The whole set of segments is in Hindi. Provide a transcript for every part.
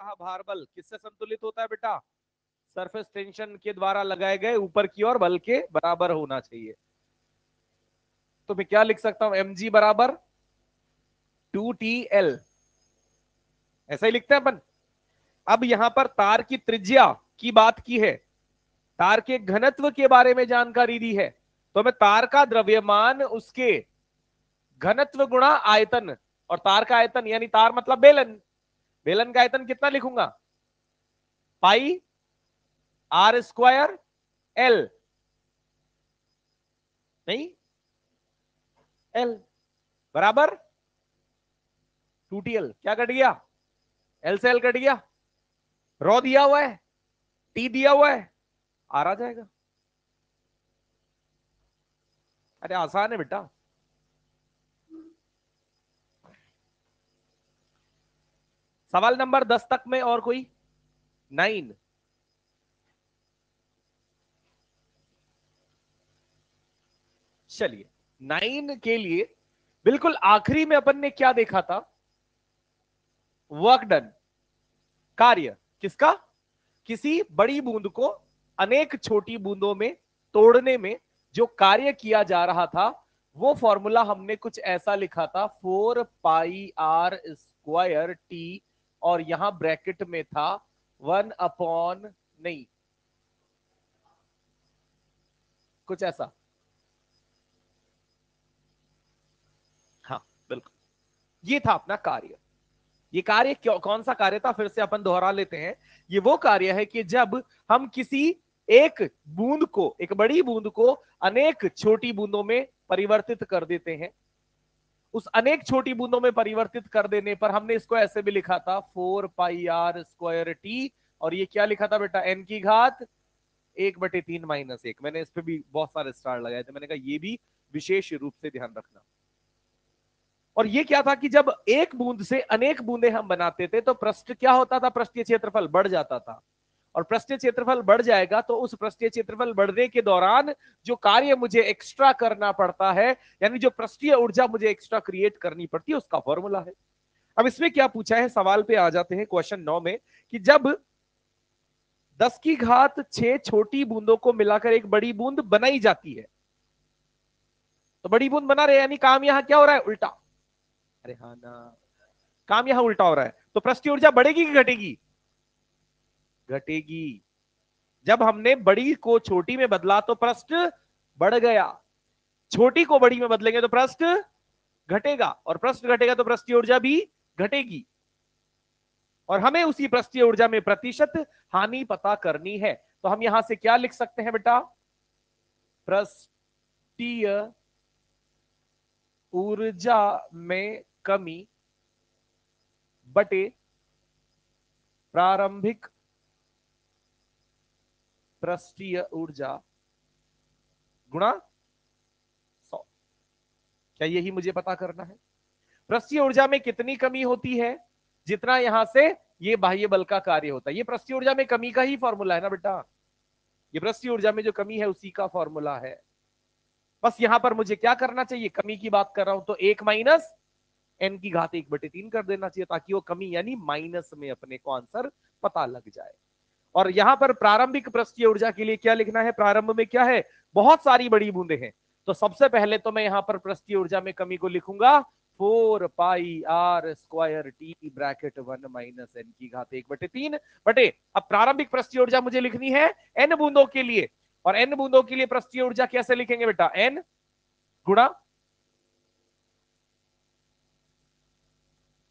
कहा भार बल किससे संतुलित होता है बेटा? सरफेस टेंशन के द्वारा लगाए गए ऊपर की ओर बल के बराबर होना चाहिए। तो मैं क्या लिख सकता हूं, mg बराबर 2TL, ऐसा ही लिखते हैं अपन। अब यहां पर तार की त्रिज्या की बात की है, तार के घनत्व के बारे में जानकारी दी है, तो मैं तार का द्रव्यमान उसके घनत्व गुणा आयतन, और तार का आयतन यानी तार मतलब बेलन, बेलन का आयतन कितना लिखूंगा, पाई आर स्क्वायर एल, नहीं एल बराबर 2TL। क्या कट गया, एल से एल कट गया, रॉ दिया हुआ है, टी दिया हुआ है, आर आ जाएगा। अरे आसान है बेटा। सवाल नंबर 10 तक में और कोई, 9, चलिए 9 के लिए बिल्कुल आखिरी में अपन ने क्या देखा था, वर्क डन, कार्य किसका, किसी बड़ी बूंद को अनेक छोटी बूंदों में तोड़ने में जो कार्य किया जा रहा था, वो फॉर्मूला हमने कुछ ऐसा लिखा था, 4 पाई r स्क्वायर टी, और यहां ब्रैकेट में था 1 अपॉन, नहीं कुछ ऐसा, हाँ बिल्कुल, ये था अपना कार्य। ये कार्य क्यों, कौन सा कार्य था, फिर से अपन दोहरा लेते हैं। ये वो कार्य है कि जब हम किसी एक बूंद को, एक बड़ी बूंद को अनेक छोटी बूंदों में परिवर्तित कर देते हैं, उस अनेक छोटी बूंदों में परिवर्तित कर देने पर हमने इसको ऐसे भी लिखा था 4 पाई r स्क्वायर टी, और ये क्या लिखा था बेटा, n की घात 1/3 - 1। मैंने इस पे भी बहुत सारे स्टार लगाए थे, मैंने कहा ये भी विशेष रूप से ध्यान रखना। और ये क्या था कि जब एक बूंद से अनेक बूंदे हम बनाते थे तो पृष्ठ क्या होता था, पृष्ठीय क्षेत्रफल बढ़ जाता था, और पृष्ठीय क्षेत्रफल बढ़ जाएगा तो उस पृष्ठीय क्षेत्रफल बढ़ने के दौरान जो कार्य मुझे एक्स्ट्रा करना पड़ता है, यानी जो पृष्ठीय ऊर्जा मुझे एक्स्ट्रा क्रिएट करनी पड़ती है, उसका फॉर्मूला है। अब इसमें क्या पूछा है, सवाल पे आ जाते हैं क्वेश्चन 9 में, कि जब 10 की घात 6 छोटी बूंदों को मिलाकर एक बड़ी बूंद बनाई जाती है, तो बड़ी बूंद बना रहे, यानी काम यहां क्या हो रहा है, उल्टा। अरे हाँ ना, काम यहां उल्टा हो रहा है, तो पृष्ठीय ऊर्जा बढ़ेगी कि घटेगी, घटेगी। जब हमने बड़ी को छोटी में बदला तो पृष्ठ बढ़ गया, छोटी को बड़ी में बदलेंगे तो पृष्ठ घटेगा, और पृष्ठ घटेगा तो पृष्ठीय ऊर्जा भी घटेगी, और हमें उसी पृष्ठीय ऊर्जा में प्रतिशत हानि पता करनी है। तो हम यहां से क्या लिख सकते हैं बेटा, पृष्ठीय ऊर्जा में कमी बटे प्रारंभिक पृष्ठीय ऊर्जा गुणा 100। क्या यही मुझे पता करना है, पृष्ठीय ऊर्जा में कितनी कमी होती है, जितना यहां से ये बाह्य बल का कार्य होता है। ये पृष्ठीय ऊर्जा में कमी का ही फॉर्मूला है ना बेटा, ये पृष्ठीय ऊर्जा में जो कमी है उसी का फॉर्मूला है। बस यहां पर मुझे क्या करना चाहिए, कमी की बात कर रहा हूं तो 1 - n की घात 1/3 कर देना चाहिए, ताकि वो कमी यानी माइनस में अपने को आंसर पता लग जाए। और यहां पर प्रारंभिक पृष्ठीय ऊर्जा के लिए क्या लिखना है, प्रारंभ में क्या है, बहुत सारी बड़ी बूंदे हैं, तो सबसे पहले तो मैं यहां पर पृष्ठीय ऊर्जा में कमी को लिखूंगा 4 पाई r square T bracket 1 - n की घात 1/3 बटे, अब प्रारंभिक पृष्ठीय ऊर्जा मुझे लिखनी है n बूंदों के लिए, और n बूंदों के लिए पृष्ठीय ऊर्जा कैसे लिखेंगे बेटा, n गुणा,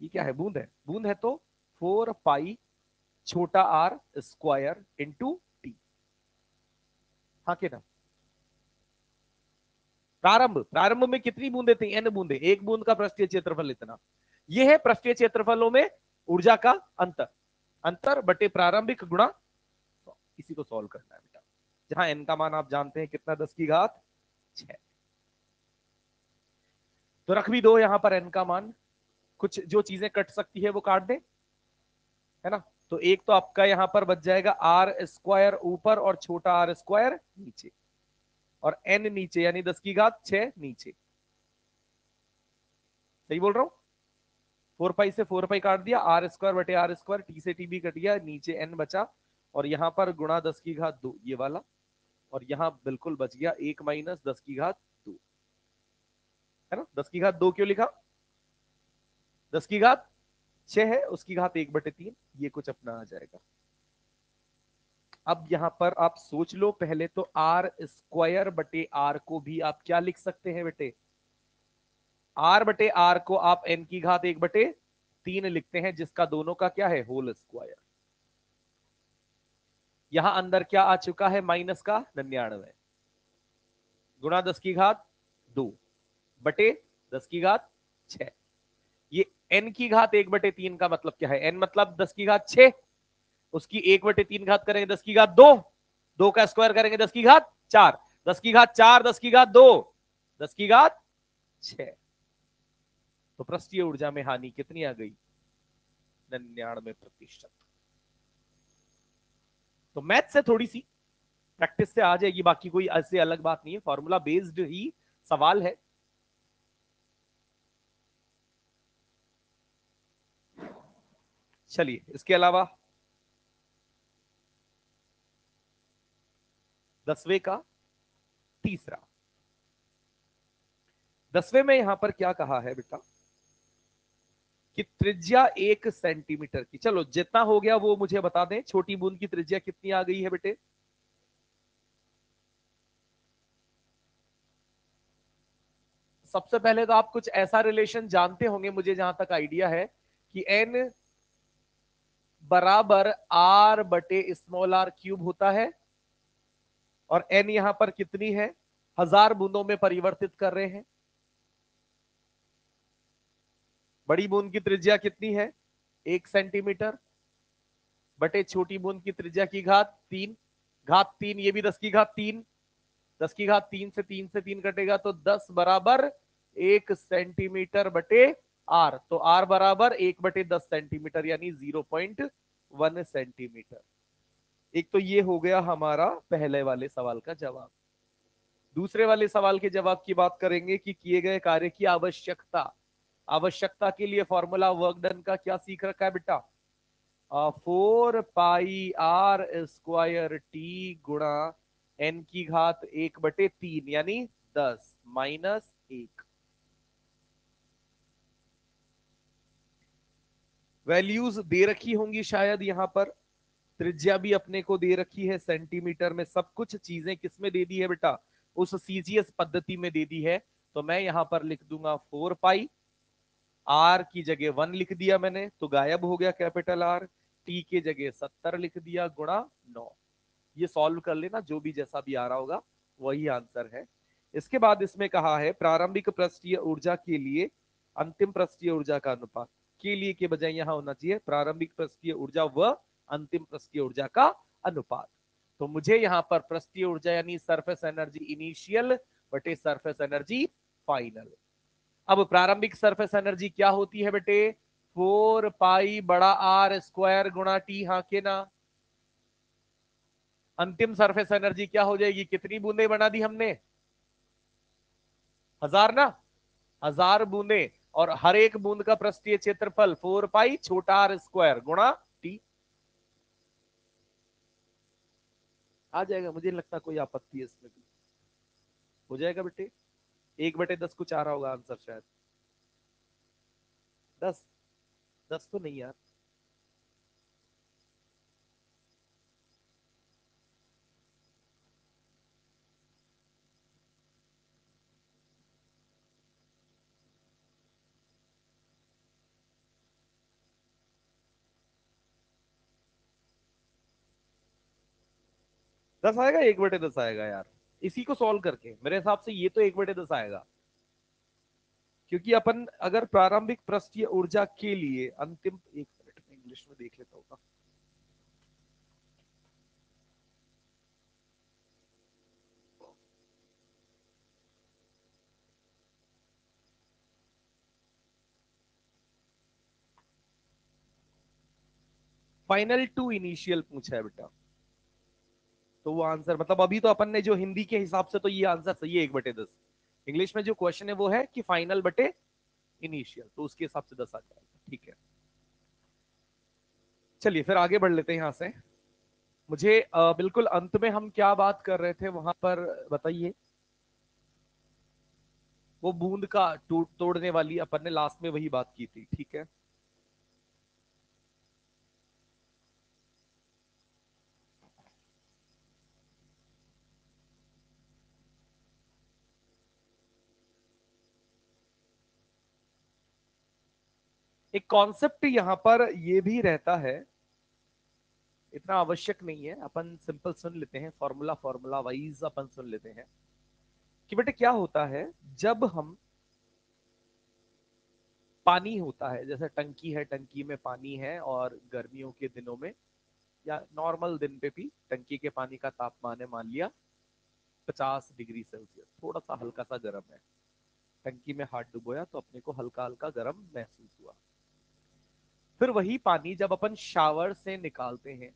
ये क्या है, बूंद है, बूंद है तो 4 पाई छोटा r स्क्वायर इंटू टी, हाँ के ना। प्रारंभ, प्रारंभ में कितनी बूंदे थी, n बूंदे, एक बूंद का पृष्ठीय क्षेत्रफल इतना, यह है पृष्ठीय क्षेत्रफलों में ऊर्जा का अंतर, अंतर बटे प्रारंभिक गुणा 100। इसी को सॉल्व करना है बेटा, जहां n का मान आप जानते हैं कितना, 10 की घात 6। तो रख भी दो यहां पर n का मान, कुछ जो चीजें कट सकती है वो काट दे, है ना। तो एक तो आपका यहां पर बच जाएगा आर स्क्वायर ऊपर और छोटा आर स्क्वायर नीचे, और n नीचे, यानी 10 की घात 6 नीचे, सही बोल रहा हूं। 4 पाई से 4 पाई काट दिया, आर स्क्वायर बटे आर स्क्वायर, टी से टी भी कट गया, नीचे एन बचा, और यहां पर गुणा 10 की घात 2 ये वाला, और यहां बिल्कुल बच गया 1 माइनस 10 की घात 2, है ना। 10 की घात 2 क्यों लिखा, 10 की घात 6 है, उसकी घात 1/3, ये कुछ अपना आ जाएगा। अब यहां पर आप सोच लो, पहले तो आर स्क्वायर बटे आर को भी आप क्या लिख सकते हैं बेटे, आर बटे आर को आप एन की घात 1/3 लिखते हैं, जिसका दोनों का क्या है, होल स्क्वायर। यहां अंदर क्या आ चुका है, माइनस का 99, गुणा 10 की घात 2 बटे 10 की घात 6। ये एन की घात 1/3 का मतलब क्या है, एन मतलब 10 की घात 6, उसकी 1/3 घात करेंगे 10 की घात 2, 2 का स्क्वायर करेंगे 10 की घात 4, 10 की घात 4, 10 की घात 2, 10 की घात 6। तो पृष्ठीय ऊर्जा में हानि कितनी आ गई, 99%। तो मैथ से थोड़ी सी प्रैक्टिस से आ जाएगी, बाकी कोई ऐसे अलग बात नहीं है, फॉर्मूला बेस्ड ही सवाल है। चलिए इसके अलावा 10वें का तीसरा, 10वें में यहां पर क्या कहा है बेटा, कि त्रिज्या 1 सेंटीमीटर की, चलो जितना हो गया वो मुझे बता दें, छोटी बूंद की त्रिज्या कितनी आ गई है बेटे, सबसे पहले तो आप कुछ ऐसा रिलेशन जानते होंगे, मुझे जहां तक आइडिया है, कि एन बराबर आर बटे स्मॉल आर क्यूब होता है, और एन यहां पर कितनी है, 1000 बूंदों में परिवर्तित कर रहे हैं। बड़ी बूंद की त्रिज्या कितनी है, 1 सेंटीमीटर, बटे छोटी बूंद की त्रिज्या की घात 3, घात 3, ये भी 10 की घात 3, 10 की घात 3 से 3 कटेगा, तो 10 बराबर 1 सेंटीमीटर बटे आर, तो आर बराबर 1/10 सेंटीमीटर, यानी 0.1 सेंटीमीटर। एक तो ये हो गया हमारा पहले वाले सवाल का जवाब। दूसरे वाले सवाल के जवाब की बात करेंगे, कि किए गए कार्य की आवश्यकता, आवश्यकता के लिए फॉर्मूला वर्क डन का क्या सीख रखा है बेटा, 4 पाई आर स्क्वायर टी गुणा एन की घात 1/3, यानी 10 माइनस 1। वैल्यूज दे रखी होंगी शायद, यहां पर त्रिज्या भी अपने को दे रखी है सेंटीमीटर में, सब कुछ चीजें किस में दे दी है बेटा, उस सीजीएस पद्धति में दे दी है। तो मैं यहां पर लिख दूंगा 4 पाई, आर की जगह 1 लिख दिया मैंने, तो गायब हो गया कैपिटल आर, टी की जगह 70 लिख दिया, गुणा 9। ये सॉल्व कर लेना, जो भी जैसा भी आ रहा होगा वही आंसर है। इसके बाद इसमें कहा है प्रारंभिक पृष्ठीय ऊर्जा के लिए अंतिम पृष्ठीय ऊर्जा का अनुपात, के लिए के बजाय यहां होना चाहिए प्रारंभिक पृष्ठीय ऊर्जा व अंतिम पृष्ठीय ऊर्जा का अनुपात। तो मुझे यहां पर पृष्ठीय ऊर्जा यानी सरफेस एनर्जी इनिशियल बटे सरफेस एनर्जी फाइनल। अब प्रारंभिक सरफेस एनर्जी क्या होती है बेटे, 4 पाई बड़ा आर स्क्वायर गुणा टी, हाँ के ना। अंतिम सरफेस एनर्जी क्या हो जाएगी, कितनी बूंदे बना दी हमने, 1000 ना, 1000 बूंदे, और हर एक बूंद का पृष्ठीय क्षेत्रफल 4 पाई छोटा आर स्क्वायर गुणा टी। आ जाएगा, मुझे नहीं लगता कोई आपत्ति है इसमें भी, हो जाएगा बेटे। 1/10 कुछ आ रहा होगा आंसर शायद, 10, 10 तो नहीं यार, 10 आएगा, 1/10 आएगा यार, इसी को सॉल्व करके मेरे हिसाब से ये तो 1/10 आएगा, क्योंकि अपन अगर प्रारंभिक पृष्ठीय ऊर्जा के लिए अंतिम, एक मिनट में इंग्लिश में देख लेता हूँ। फाइनल टू इनिशियल पूछा है बेटा, तो वो आंसर मतलब अभी तो अपन ने जो हिंदी के हिसाब से तो ये आंसर सही है 1/10, इंग्लिश में जो क्वेश्चन है वो है कि फाइनल बटे इनिशियल, तो उसके हिसाब से 10 आ जाएगा। ठीक है, चलिए फिर आगे बढ़ लेते हैं यहां से। मुझे बिल्कुल अंत में हम क्या बात कर रहे थे वहां पर बताइए। वो बूंद का तोड़ने वाली अपन ने लास्ट में वही बात की थी, ठीक है। एक कॉन्सेप्ट यहां पर ये भी रहता है, इतना आवश्यक नहीं है, अपन सिंपल सुन लेते हैं, फॉर्मूला फॉर्मूला वाइज अपन सुन लेते हैं कि बेटे क्या होता है जब हम, पानी होता है जैसे टंकी है, टंकी में पानी है और गर्मियों के दिनों में या नॉर्मल दिन पे भी टंकी के पानी का तापमान है मान लिया 50 डिग्री सेल्सियस, थोड़ा सा हल्का सा गर्म है। टंकी में हाथ डुबोया तो अपने को हल्का हल्का गर्म महसूस हुआ। फिर वही पानी जब अपन शावर से निकालते हैं,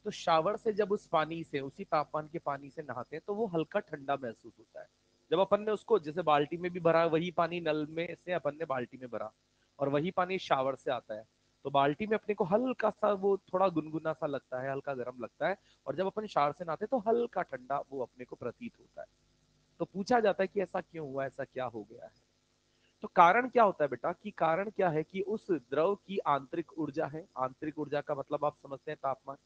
तो शावर से जब उस पानी से, उसी तापमान के पानी से नहाते हैं तो वो हल्का ठंडा महसूस होता है। जब अपन ने उसको जैसे बाल्टी में भी भरा, वही पानी नल में से अपन ने बाल्टी में भरा और वही पानी शावर से आता है, तो बाल्टी में अपने को हल्का सा वो थोड़ा गुनगुना सा लगता है, हल्का गर्म लगता है। और जब अपन शावर से नहाते हैं तो हल्का ठंडा वो अपने को प्रतीत होता है। तो पूछा जाता है कि ऐसा क्यों हुआ, ऐसा क्या हो गया है। तो कारण क्या होता है बेटा, कि कारण क्या है कि उस द्रव की आंतरिक ऊर्जा है, आंतरिक ऊर्जा का मतलब आप समझते हैं तापमान।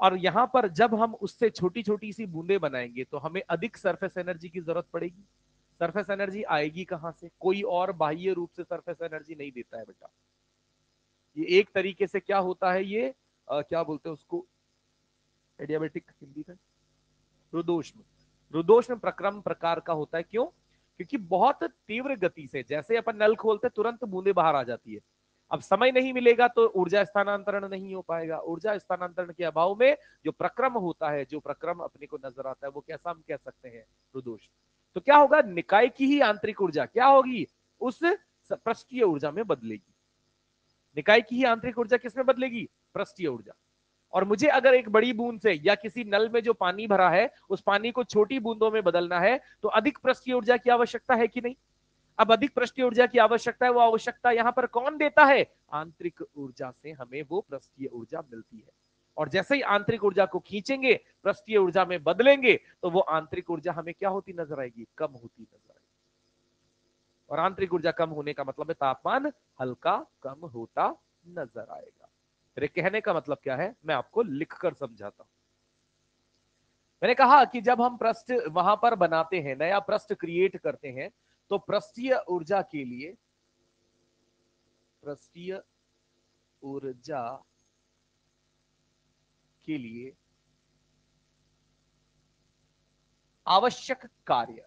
और यहां पर जब हम उससे छोटी छोटी सी बूंदे बनाएंगे तो हमें अधिक सरफेस एनर्जी की जरूरत पड़ेगी। सरफेस एनर्जी आएगी कहां से, कोई और बाह्य रूप से सरफेस एनर्जी नहीं देता है बेटा। ये एक तरीके से क्या होता है, ये क्या बोलते हैं उसको, एडियाबेटिक हिंदी में रुदोष्म, रुदोष्म प्रक्रम प्रकार का होता है। क्यों? क्योंकि बहुत तीव्र गति से जैसे अपन नल खोलते तुरंत बूंदे बाहर आ जाती है। अब समय नहीं मिलेगा तो ऊर्जा स्थानांतरण नहीं हो पाएगा, ऊर्जा स्थानांतरण के अभाव में जो प्रक्रम होता है, जो प्रक्रम अपने को नजर आता है, वो कैसा हम कह सकते हैं, रुदोष। तो क्या होगा, निकाय की ही आंतरिक ऊर्जा क्या होगी, उस पृष्ठीय ऊर्जा में बदलेगी। निकाय की ही आंतरिक ऊर्जा किसमें बदलेगी, पृष्ठीय ऊर्जा। और मुझे अगर एक बड़ी बूंद से या किसी नल में जो पानी भरा है उस पानी को छोटी बूंदों में बदलना है तो अधिक पृष्ठीय ऊर्जा की आवश्यकता है कि नहीं। अब अधिक पृष्ठीय ऊर्जा की आवश्यकता है, वो आवश्यकता यहां पर कौन देता है, आंतरिक ऊर्जा से हमें वो पृष्ठीय ऊर्जा मिलती है। और जैसे ही आंतरिक ऊर्जा को खींचेंगे, पृष्ठीय ऊर्जा में बदलेंगे, तो वो आंतरिक ऊर्जा हमें क्या होती नजर आएगी, कम होती नजर आएगी। और आंतरिक ऊर्जा कम होने का मतलब है तापमान हल्का कम होता नजर आएगा। मेरे कहने का मतलब क्या है, मैं आपको लिखकर समझाता हूं। मैंने कहा कि जब हम पृष्ठ वहां पर बनाते हैं, नया पृष्ठ क्रिएट करते हैं, तो पृष्ठीय ऊर्जा के लिए, पृष्ठीय ऊर्जा के लिए आवश्यक कार्य,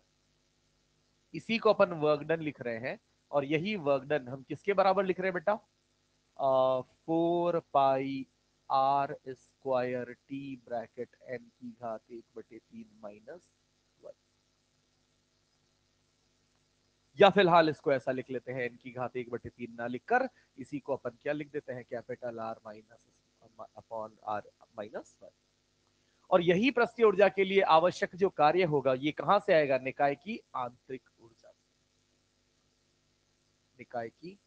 इसी को अपन वर्क डन लिख रहे हैं। और यही वर्क डन हम किसके बराबर लिख रहे हैं बेटा, 4 पाई r² ब्रैकेट n⁻⁻³ या फिलहाल इसको ऐसा लिख लेते हैं, n⁻⁻³ ना लिखकर इसी को अपन क्या लिख देते हैं, capital R minus upon R minus 1। और यही पृष्ठीय ऊर्जा के लिए आवश्यक जो कार्य होगा ये कहां से आएगा, निकाय की आंतरिक ऊर्जा, निकाय की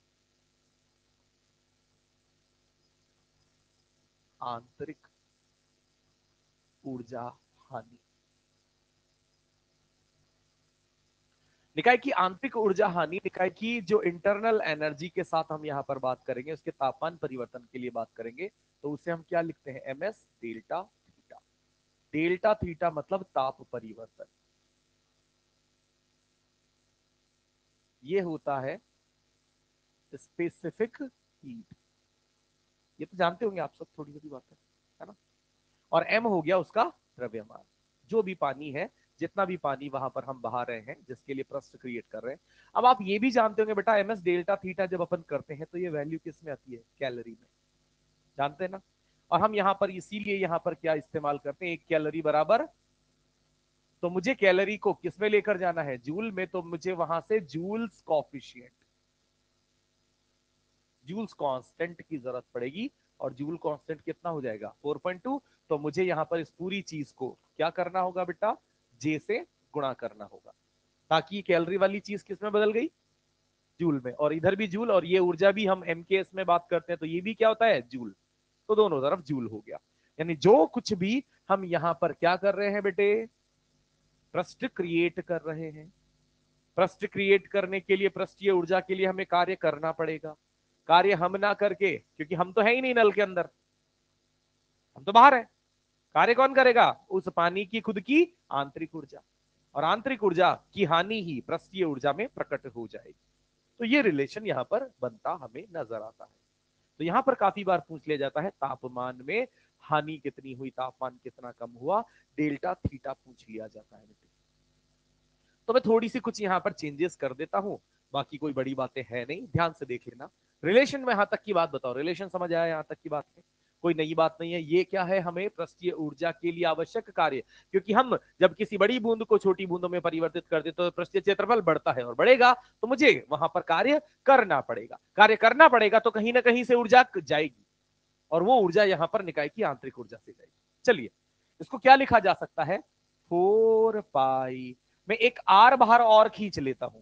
आंतरिक ऊर्जा हानि। निकाय की आंतरिक ऊर्जा हानि, निकाय की जो इंटरनल एनर्जी के साथ हम यहां पर बात करेंगे, उसके तापमान परिवर्तन के लिए बात करेंगे, तो उसे हम क्या लिखते हैं, ms delta theta. Delta theta मतलब ताप परिवर्तन, ये होता है स्पेसिफिक हीट। ये तो जानते होंगे आप सब, थोड़ी थोड़ी बात है ना। और m हो गया उसका द्रव्यमान, जो भी पानी है, जितना भी पानी वहां पर हम बहा रहे हैं, जिसके लिए पृष्ठ क्रिएट कर रहे हैं। अब आप ये भी जानते होंगे बेटा, ms डेल्टा थीटा जब अपन करते हैं तो ये वैल्यू किस में आती है, कैलोरी में, जानते हैं ना। और हम यहाँ पर इसीलिए यहाँ पर क्या इस्तेमाल करते हैं, 1 कैलोरी बराबर, तो मुझे कैलोरी को किस में लेकर जाना है, जूल में, तो मुझे वहां से जूल्स कॉफिशिएंट, जूल्स कांस्टेंट की जरूरत पड़ेगी। और जूल कांस्टेंट कितना हो जाएगा, 4.2। तो मुझे यहां पर इस पूरी चीज को क्या करना होगा बेटा, जे से गुणा करना होगा, ताकि कैलोरी वाली चीज किस में बदल गई, जूल में, और इधर भी जूल, और ये ऊर्जा भी हम एमकेएस में बात करते हैं तो ये भी क्या होता है, जूल। तो दोनों तरफ जूल हो गया। यानी जो कुछ भी हम यहां पर क्या कर रहे हैं बेटे, पृष्ठ क्रिएट कर रहे हैं। पृष्ठ क्रिएट करने के लिए, पृष्ठीय ऊर्जा के लिए हमें कार्य करना पड़ेगा। कार्य हम ना करके, क्योंकि हम तो है ही नहीं नल के अंदर, हम तो बाहर है, कार्य कौन करेगा, उस पानी की खुद की आंतरिक ऊर्जा, और आंतरिक ऊर्जा की हानि ही पृष्ठीय ऊर्जा में प्रकट हो जाएगी। तो ये रिलेशन यहां पर बनता हमें नजर आता है। तो यहां पर काफी बार पूछ लिया जाता है तापमान में हानि कितनी हुई, तापमान कितना कम हुआ, डेल्टा थीटा पूछ लिया जाता है। तो मैं थोड़ी सी कुछ यहां पर चेंजेस कर देता हूं, बाकी कोई बड़ी बातें है नहीं, ध्यान से देख लेना। रिलेशन में यहां तक की बात बताओ, रिलेशन समझ आया यहां तक की बात है, कोई नई बात नहीं है। ये क्या है, हमें पृष्ठीय ऊर्जा के लिए आवश्यक कार्य, क्योंकि हम जब किसी बड़ी बूंद को छोटी बूंदों में परिवर्तित कर देते तो पृष्ठीय क्षेत्रफल बढ़ता है, और बढ़ेगा तो मुझे वहां पर कार्य करना पड़ेगा। कार्य करना पड़ेगा तो कहीं ना कहीं से ऊर्जा जाएगी, और वो ऊर्जा यहां पर निकाय की आंतरिक ऊर्जा से जाएगी। चलिए, इसको क्या लिखा जा सकता है, 4 पाई, मैं एक आर बाहर और खींच लेता हूं।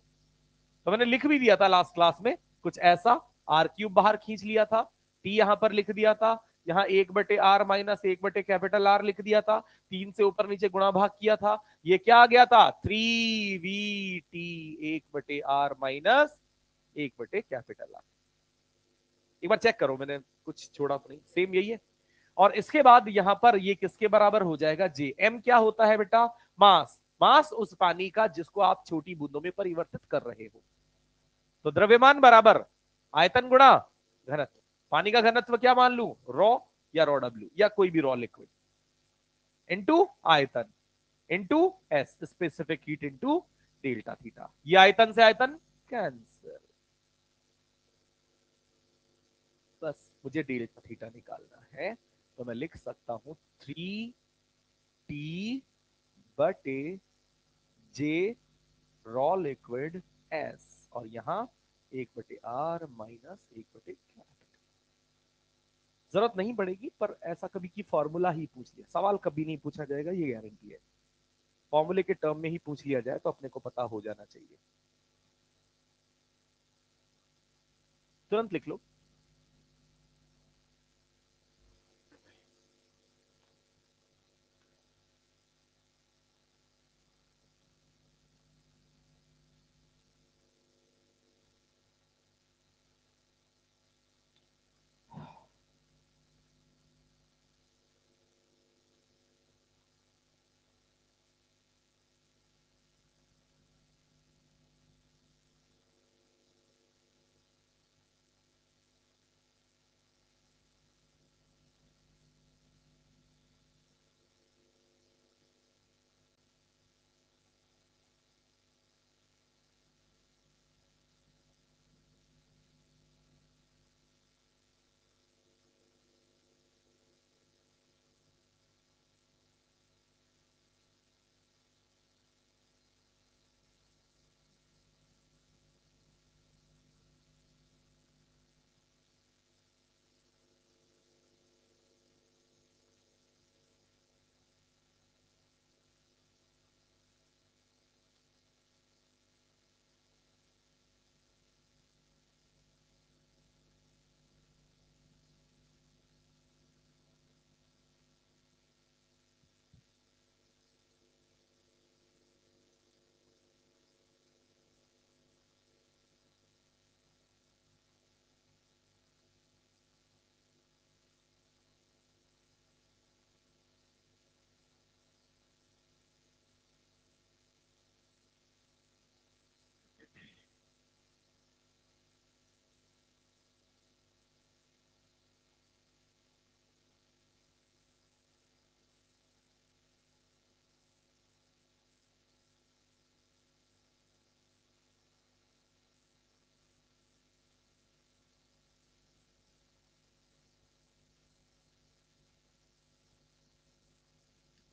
तो मैंने लिख भी दिया था लास्ट क्लास में कुछ ऐसा, आर क्यूब बाहर खींच लिया था, टी यहां पर लिख दिया था, यहां 1/r-1/कैपिटल आर लिख दिया था, 3 से ऊपर नीचे गुणा भाग किया था, ये क्या आ गया था, 3v_t 1/r-1/कैपिटल आर। एक बार चेक करो मैंने कुछ छोड़ा तो नहीं, सेम यही है। और इसके बाद यहां पर ये किसके बराबर हो जाएगा, जे। एम क्या होता है बेटा, मास। मास उस पानी का जिसको आप छोटी बूंदों में परिवर्तित कर रहे हो। तो द्रव्यमान बराबर आयतन गुणा घनत्व। पानी का घनत्व क्या मान लू, रॉ या रॉ डब्ल्यू या कोई भी रॉ लिक्विड, इनटू आयतन, into S specific heat, into delta theta. ये आयतन से आयतन कैंसर, बस मुझे डेल्टा थीटा निकालना है। तो मैं लिख सकता हूं 3T/J रॉ लिक्विड एस, और यहां 1/r-1/कैपिटल। जरूरत नहीं पड़ेगी, पर ऐसा कभी की फॉर्मूला ही पूछ लिया, सवाल कभी नहीं पूछा जाएगा ये गारंटी है। फॉर्मूले के टर्म में ही पूछ लिया जाए तो अपने को पता हो जाना चाहिए। तुरंत लिख लो।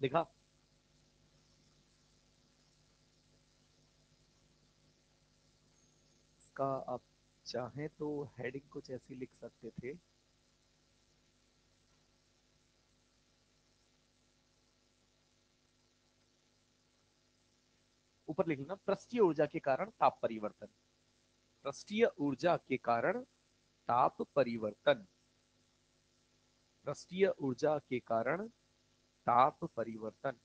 लिखा। इसका आप चाहें तो हेडिंग कुछ ऐसी लिख सकते थे, ऊपर लिख लेना, पृष्ठीय ऊर्जा के कारण ताप परिवर्तन। पृष्ठीय ऊर्जा के कारण ताप परिवर्तन, पृष्ठीय ऊर्जा के कारण ताप परिवर्तन।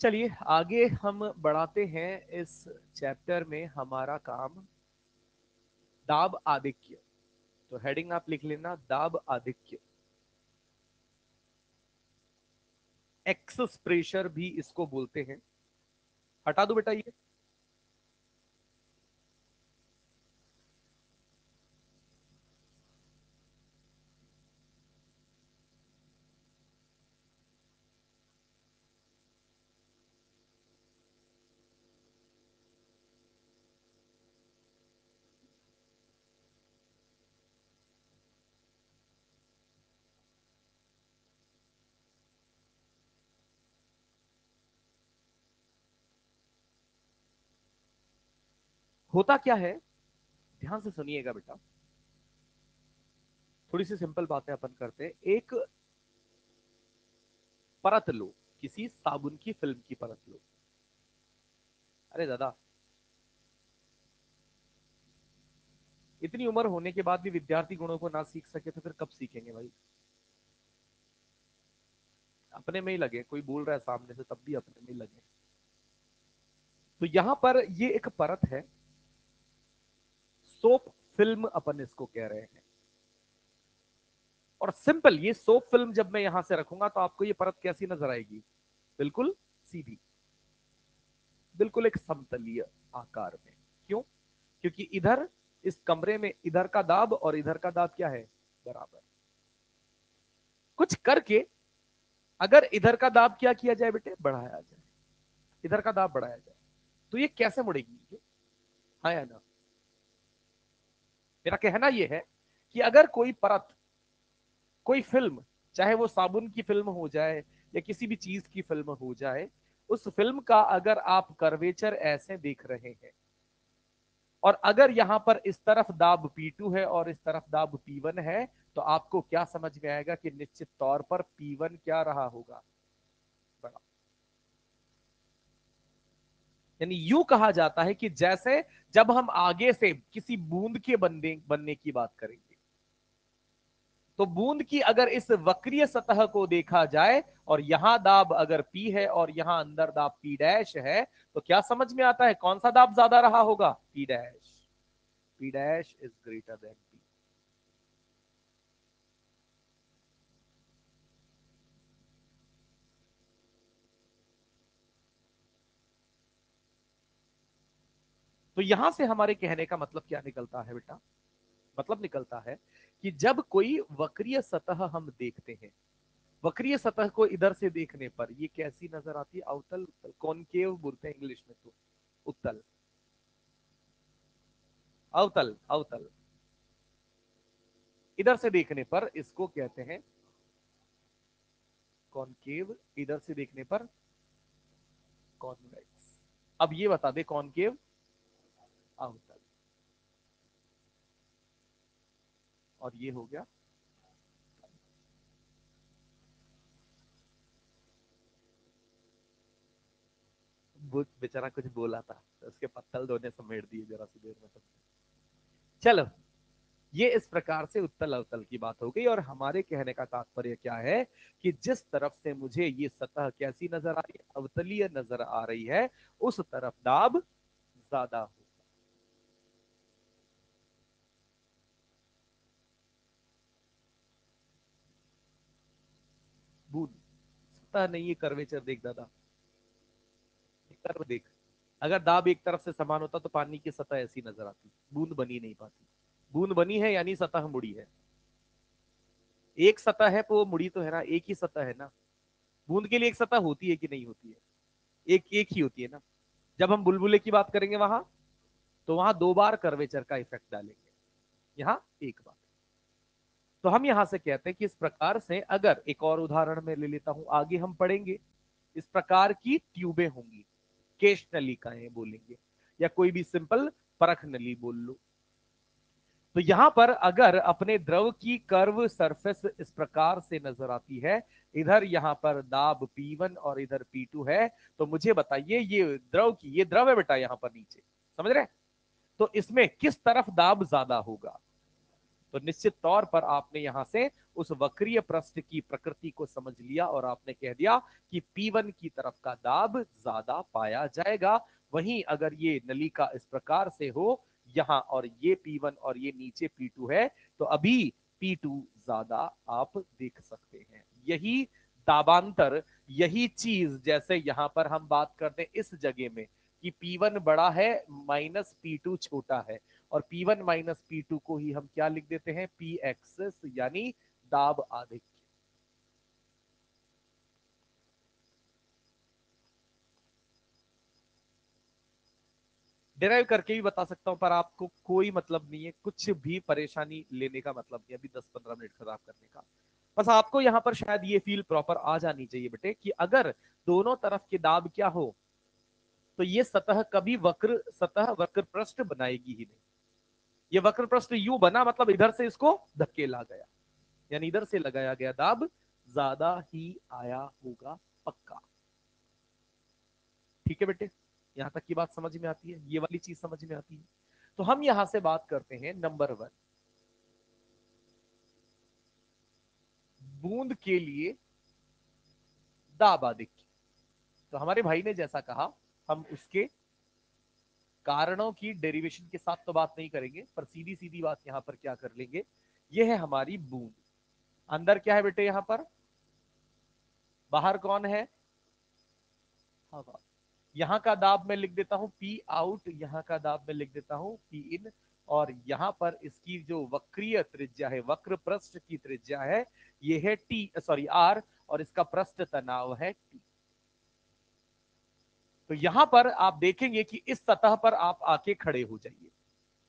चलिए आगे हम बढ़ाते हैं इस चैप्टर में। हमारा काम दाब आधिक्य, तो हेडिंग आप लिख लेना दाब आधिक्य। एक्सेस प्रेशर भी इसको बोलते हैं। हटा दो बेटा ये। होता क्या है, ध्यान से सुनिएगा बेटा। थोड़ी सी सिंपल बातें अपन करते हैं। एक परत लो, किसी साबुन की फिल्म की परत लो। अरे दादा, इतनी उम्र होने के बाद भी विद्यार्थी गुणों को ना सीख सके तो फिर कब सीखेंगे भाई। अपने में ही लगे, कोई बोल रहा है सामने से तब भी अपने में ही लगे। तो यहां पर ये एक परत है, सोप फिल्म अपन इसको कह रहे हैं। और सिंपल, ये सोप फिल्म जब मैं यहां से रखूंगा तो आपको ये परत कैसी नजर आएगी? बिल्कुल सीधी, बिल्कुल एक समतलीय आकार में। क्यों? क्योंकि इधर इस कमरे में इधर का दाब और इधर का दाब क्या है? बराबर। कुछ करके अगर इधर का दाब क्या किया जाए बेटे? बढ़ाया जाए, इधर का दाब बढ़ाया जाए, तो ये कैसे मुड़ेगी ये? हाँ या ना? मेरा कहना यह है कि अगर कोई परत, कोई फिल्म, चाहे वो साबुन की फिल्म हो जाए या किसी भी चीज की फिल्म हो जाए, उस फिल्म का अगर आप कर्वेचर ऐसे देख रहे हैं और अगर यहां पर इस तरफ दाब P2 है और इस तरफ दाब P1 है, तो आपको क्या समझ में आएगा कि निश्चित तौर पर P1 क्या रहा होगा? बड़ा। यानी यूं कहा जाता है कि जैसे जब हम आगे से किसी बूंद के बनने बनने की बात करेंगे, तो बूंद की अगर इस वक्रीय सतह को देखा जाए और यहां दाब अगर P है और यहां अंदर दाब P डैश है, तो क्या समझ में आता है कौन सा दाब ज्यादा रहा होगा? P dash. P dash is greater than P। तो यहां से हमारे कहने का मतलब क्या निकलता है बेटा? मतलब निकलता है कि जब कोई वक्रीय सतह हम देखते हैं, वक्रीय सतह को इधर से देखने पर ये कैसी नजर आती है? अवतल, उत्तल, कॉनकेव बोलते हैं इंग्लिश में, तो उत्तल, अवतल, अवतल। इधर से देखने पर इसको कहते हैं कॉनकेव, इधर से देखने पर कॉन्वेक्स। अब ये बता दे कॉनकेव, अवतल, और ये हो गया। वो बेचारा कुछ बोला था तो उसके पत्तल धोने समेट दिए जरा सी देर में सब। चलो, ये इस प्रकार से उत्तल अवतल की बात हो गई। और हमारे कहने का तात्पर्य क्या है कि जिस तरफ से मुझे ये सतह कैसी नजर आ रही है? अवतलीय नजर आ रही है, उस तरफ दाब ज्यादा हो। बूंद, सतह नहीं है, कर्वेचर देख दादा, कर्व देख। अगर दाब एक तरफ से समान होता तो पानी की सतह ऐसी नजर आती, बूंद बनी नहीं पाती। बूंद बनी है यानी सतह मुड़ी है। एक सतह है तो वो मुड़ी तो है ना, एक ही सतह है ना। बूंद के लिए एक सतह होती है कि नहीं होती है? एक एक ही होती है ना। जब हम बुलबुले की बात करेंगे वहां, तो वहां दो बार कर्वेचर का इफेक्ट डालेंगे, यहां एक बार। तो हम यहां से कहते हैं कि इस प्रकार से, अगर एक और उदाहरण में ले लेता हूं, आगे हम पढ़ेंगे, इस प्रकार की ट्यूबें होंगी, केश नलिकाएं बोलेंगे, या कोई भी सिंपल परख नली बोल लो। तो यहां पर अगर अपने द्रव की कर्व सरफेस इस प्रकार से नजर आती है, इधर यहां पर दाब P1 और इधर P2 है, तो मुझे बताइए ये द्रव है बेटा यहां पर नीचे, समझ रहे? तो इसमें किस तरफ दाब ज्यादा होगा? तो निश्चित तौर पर आपने यहां से उस वक्रीय पृष्ठ की प्रकृति को समझ लिया और आपने कह दिया कि P1 की तरफ का दाब ज्यादा पाया जाएगा। वहीं अगर ये नलिका इस प्रकार से हो यहां, और ये P1 और ये नीचे P2 है, तो अभी P2 ज्यादा आप देख सकते हैं। यही दाबांतर, यही चीज जैसे यहां पर हम बात करते हैं इस जगह में कि P1 बड़ा है माइनस P2 छोटा है, और P1 माइनस P2 को ही हम क्या लिख देते हैं? P एक्सेस, यानी दाब आधिक्य। डिराइव करके भी बता सकता हूं, पर आपको कोई मतलब नहीं है, कुछ भी परेशानी लेने का मतलब नहीं अभी 10-15 मिनट खराब करने का। बस आपको यहां पर शायद ये फील प्रॉपर आ जानी चाहिए बेटे कि अगर दोनों तरफ के दाब क्या हो, तो ये सतह कभी वक्र पृष्ठ बनाएगी ही नहीं। ये वक्र पृष्ठ यू बना मतलब इधर से इसको धकेला गया, यानी इधर से लगाया गया दाब ज्यादा ही आया होगा, पक्का। ठीक है बेटे, यहां तक की बात समझ में आती है, ये वाली चीज समझ में आती है। तो हम यहां से बात करते हैं नंबर 1, बूंद के लिए दाब आधिक्य। तो हमारे भाई ने जैसा कहा, हम उसके कारणों की डेरिवेशन के साथ तो बात नहीं करेंगे, पर सीधी सीधी बात यहां पर क्या कर लेंगे, ये है हमारी बूंद। अंदर क्या है बेटे? यहां पर बाहर कौन है? हवा। यहां का दाब मैं लिख देता हूं P आउट, यहां का दाब मैं लिख देता हूं P इन, और यहां पर इसकी जो वक्रीय त्रिज्या है, वक्र पृष्ठ की त्रिज्या है, ये है R, और इसका पृष्ठ तनाव है T। तो यहां पर आप देखेंगे कि इस सतह पर आप आके खड़े हो जाइए।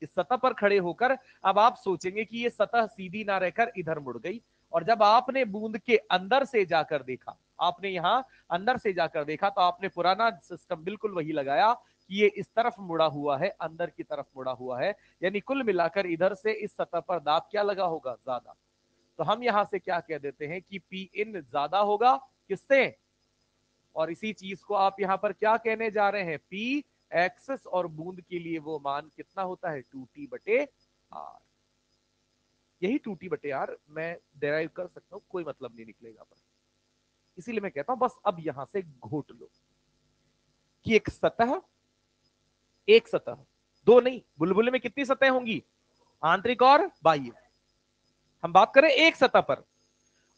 इस सतह पर खड़े होकर अब आप सोचेंगे कि ये सतह सीधी ना रहकर इधर मुड़ गई, और जब आपने बूंद के अंदर से जाकर देखा, आपने यहां अंदर से जाकर देखा, तो आपने पुराना सिस्टम बिल्कुल वही लगाया कि ये इस तरफ मुड़ा हुआ है, अंदर की तरफ मुड़ा हुआ है, यानी कुल मिलाकर इधर से इस सतह पर दाब क्या लगा होगा? ज्यादा। तो हम यहां से क्या कह देते हैं कि P इन ज्यादा होगा किससे? और इसी चीज को आप यहां पर क्या कहने जा रहे हैं? P एक्सेस, और बूंद के लिए वो मान कितना होता है? 2T/R। यही 2T/R मैं डेराइव कर सकता हूं, कोई मतलब नहीं निकलेगा पर। इसीलिए मैं कहता हूं बस अब यहां से घोट लो कि एक सतह, दो नहीं, बुलबुले में कितनी सतह होंगी? आंतरिक और बाह्य। हम बात करें एक सतह पर,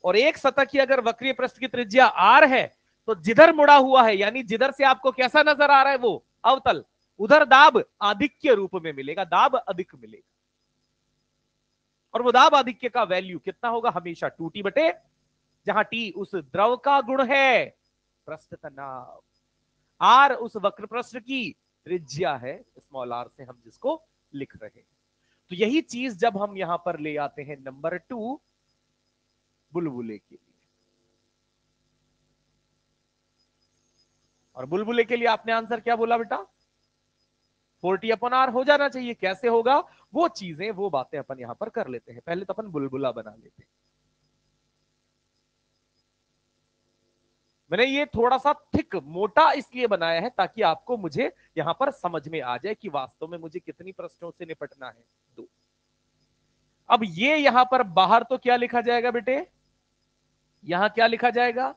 और एक सतह की अगर वक्रीय पृष्ठ की त्रिज्या आर है, तो जिधर मुड़ा हुआ है, यानी जिधर से आपको कैसा नजर आ रहा है वो अवतल, उधर दाब आधिक्य रूप में मिलेगा, दाब अधिक मिलेगा। और वो दाब आधिक्य का वैल्यू कितना होगा? हमेशा 2T/, जहां T उस द्रव का गुण है, पृष्ठ तनाव, R उस वक्र पृष्ठ की त्रिज्या है, स्मॉल r से हम जिसको लिख रहे हैं। तो यही चीज जब हम यहां पर ले आते हैं नंबर 2, बुलबुले के लिए। और बुलबुले के लिए आपने आंसर क्या बोला बेटा? 40/R हो जाना चाहिए। कैसे होगा? वो चीजें, वो बातें अपन यहां पर कर लेते हैं। पहले तो अपन बुलबुला बना लेते हैं। मैंने ये थोड़ा सा थिक, मोटा इसलिए बनाया है ताकि आपको मुझे यहां पर समझ में आ जाए कि वास्तव में मुझे कितनी प्रश्नों से निपटना है। 2। अब ये यहां पर बाहर तो क्या लिखा जाएगा बेटे? यहां क्या लिखा जाएगा?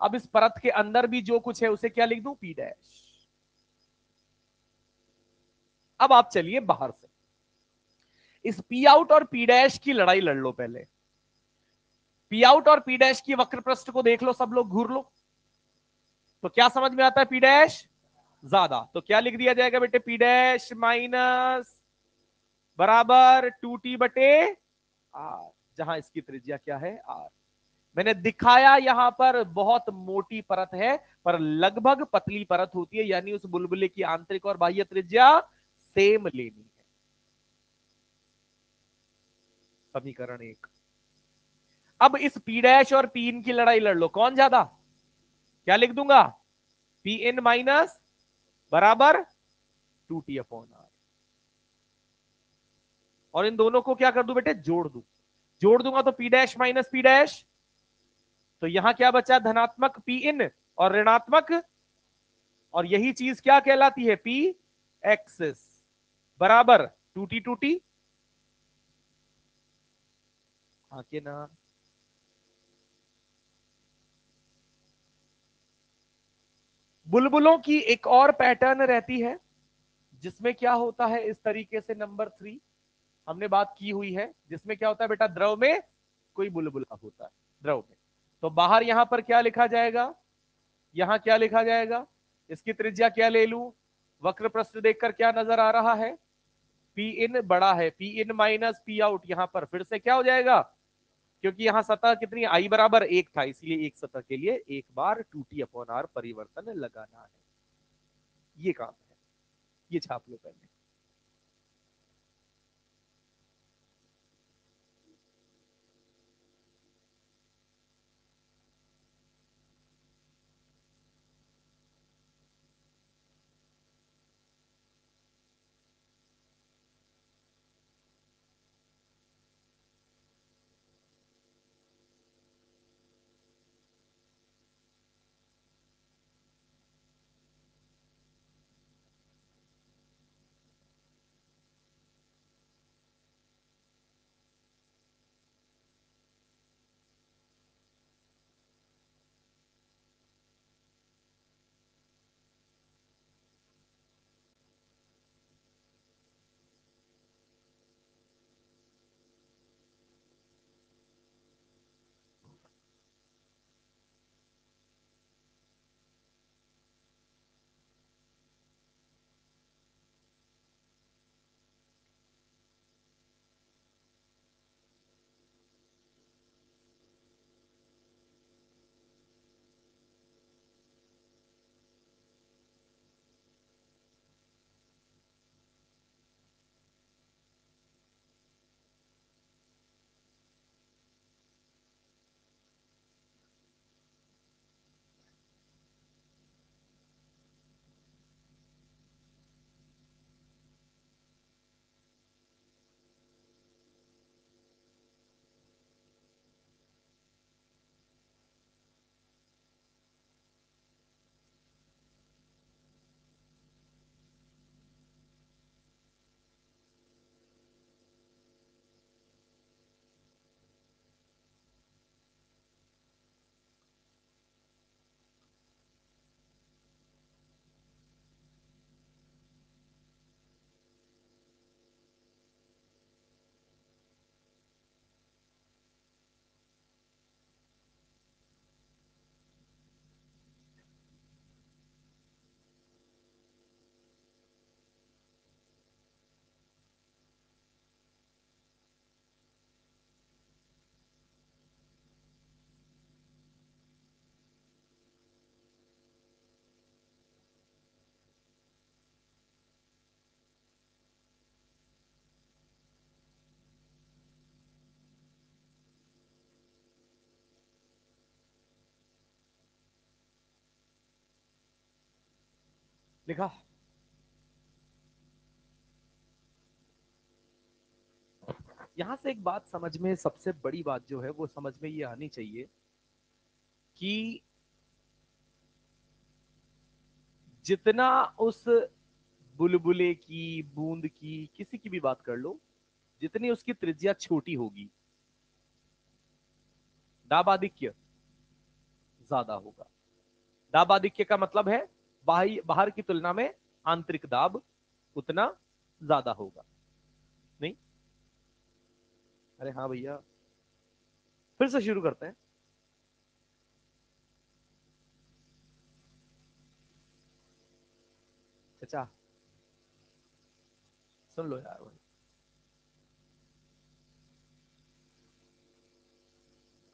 अब इस परत के अंदर भी जो कुछ है उसे क्या लिख दूं? P'। अब आप चलिए बाहर से इस P आउट और P' की लड़ाई लड़ लो। पहले P आउट और P' की वक्र पृष्ठ को देख लो, सब लोग घूर लो, तो क्या समझ में आता है? P' ज्यादा। तो क्या लिख दिया जाएगा बेटे? P' माइनस बराबर 2T/R, जहां इसकी त्रिज्या क्या है? R। मैंने दिखाया यहां पर बहुत मोटी परत है, पर लगभग पतली परत होती है, यानी उस बुलबुले की आंतरिक और बाह्य त्रिज्या सेम लेनी है। समीकरण 1। अब इस P' और P इन की लड़ाई लड़ लो, कौन ज्यादा? क्या लिख दूंगा? P इन माइनस बराबर 2T/R। और इन दोनों को क्या कर दूं बेटे, जोड़ दूं। जोड़ दूंगा तो P dash minus P dash, तो यहां क्या बचा, धनात्मक पी इन और ऋणात्मक, और यही चीज क्या कहलाती है, पी एक्सिस बराबर टूटी टूटी। हाँ के ना। बुलबुलों की एक और पैटर्न रहती है जिसमें क्या होता है, इस तरीके से नंबर 3 हमने बात की हुई है, जिसमें क्या होता है बेटा, द्रव में कोई बुलबुला होता है, द्रव में। तो बाहर यहां पर क्या लिखा जाएगा, यहां क्या लिखा जाएगा, इसकी त्रिज्या क्या ले लूं, वक्र प्रस्थ देखकर क्या नजर आ रहा है, पी इन बड़ा है, P in minus P out, यहां पर फिर से क्या हो जाएगा, क्योंकि यहां सतह कितनी, आई बराबर 1 था, इसलिए एक सतह के लिए एक बार 2t/r परिवर्तन लगाना है। ये काम है, ये छाप लो पहले। लिखा। यहां से एक बात समझ में, सबसे बड़ी बात जो है वो समझ में ये आनी चाहिए कि जितना उस बुलबुले की, बूंद की, किसी की भी बात कर लो, जितनी उसकी त्रिज्या छोटी होगी, दाब आधिक्य ज्यादा होगा। दाब आधिक्य का मतलब है बाहर बाहर की तुलना में आंतरिक दाब उतना ज्यादा होगा। नहीं, अरे हाँ भैया, फिर से शुरू करते हैं। चाचा सुन लो यार भाई,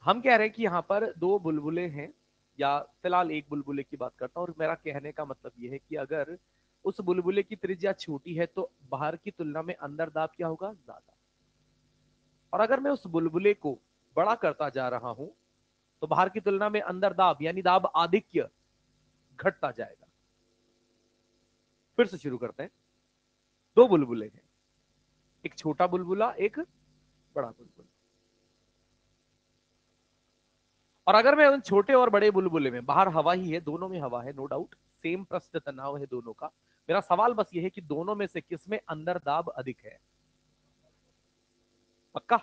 हम कह रहे हैं कि यहाँ पर दो बुलबुले हैं, या फिलहाल एक बुलबुले की बात करता हूँ, और मेरा कहने का मतलब यह है कि अगर उस बुलबुले की त्रिज्या छोटी है तो बाहर की तुलना में अंदर दाब क्या होगा, ज्यादा। और अगर मैं उस बुलबुले को बड़ा करता जा रहा हूं तो बाहर की तुलना में अंदर दाब यानी दाब आधिक्य घटता जाएगा। फिर से शुरू करते हैं। दो बुलबुले हैं, एक छोटा बुलबुला, एक बड़ा बुलबुला। और अगर मैं उन छोटे और बड़े बुलबुले में, बाहर हवा ही है, दोनों में हवा है, नो डाउट, सेम पृष्ठ तनाव है दोनों का, मेरा सवाल बस ये है कि दोनों में से किस में अंदर दाब अधिक है? पक्का?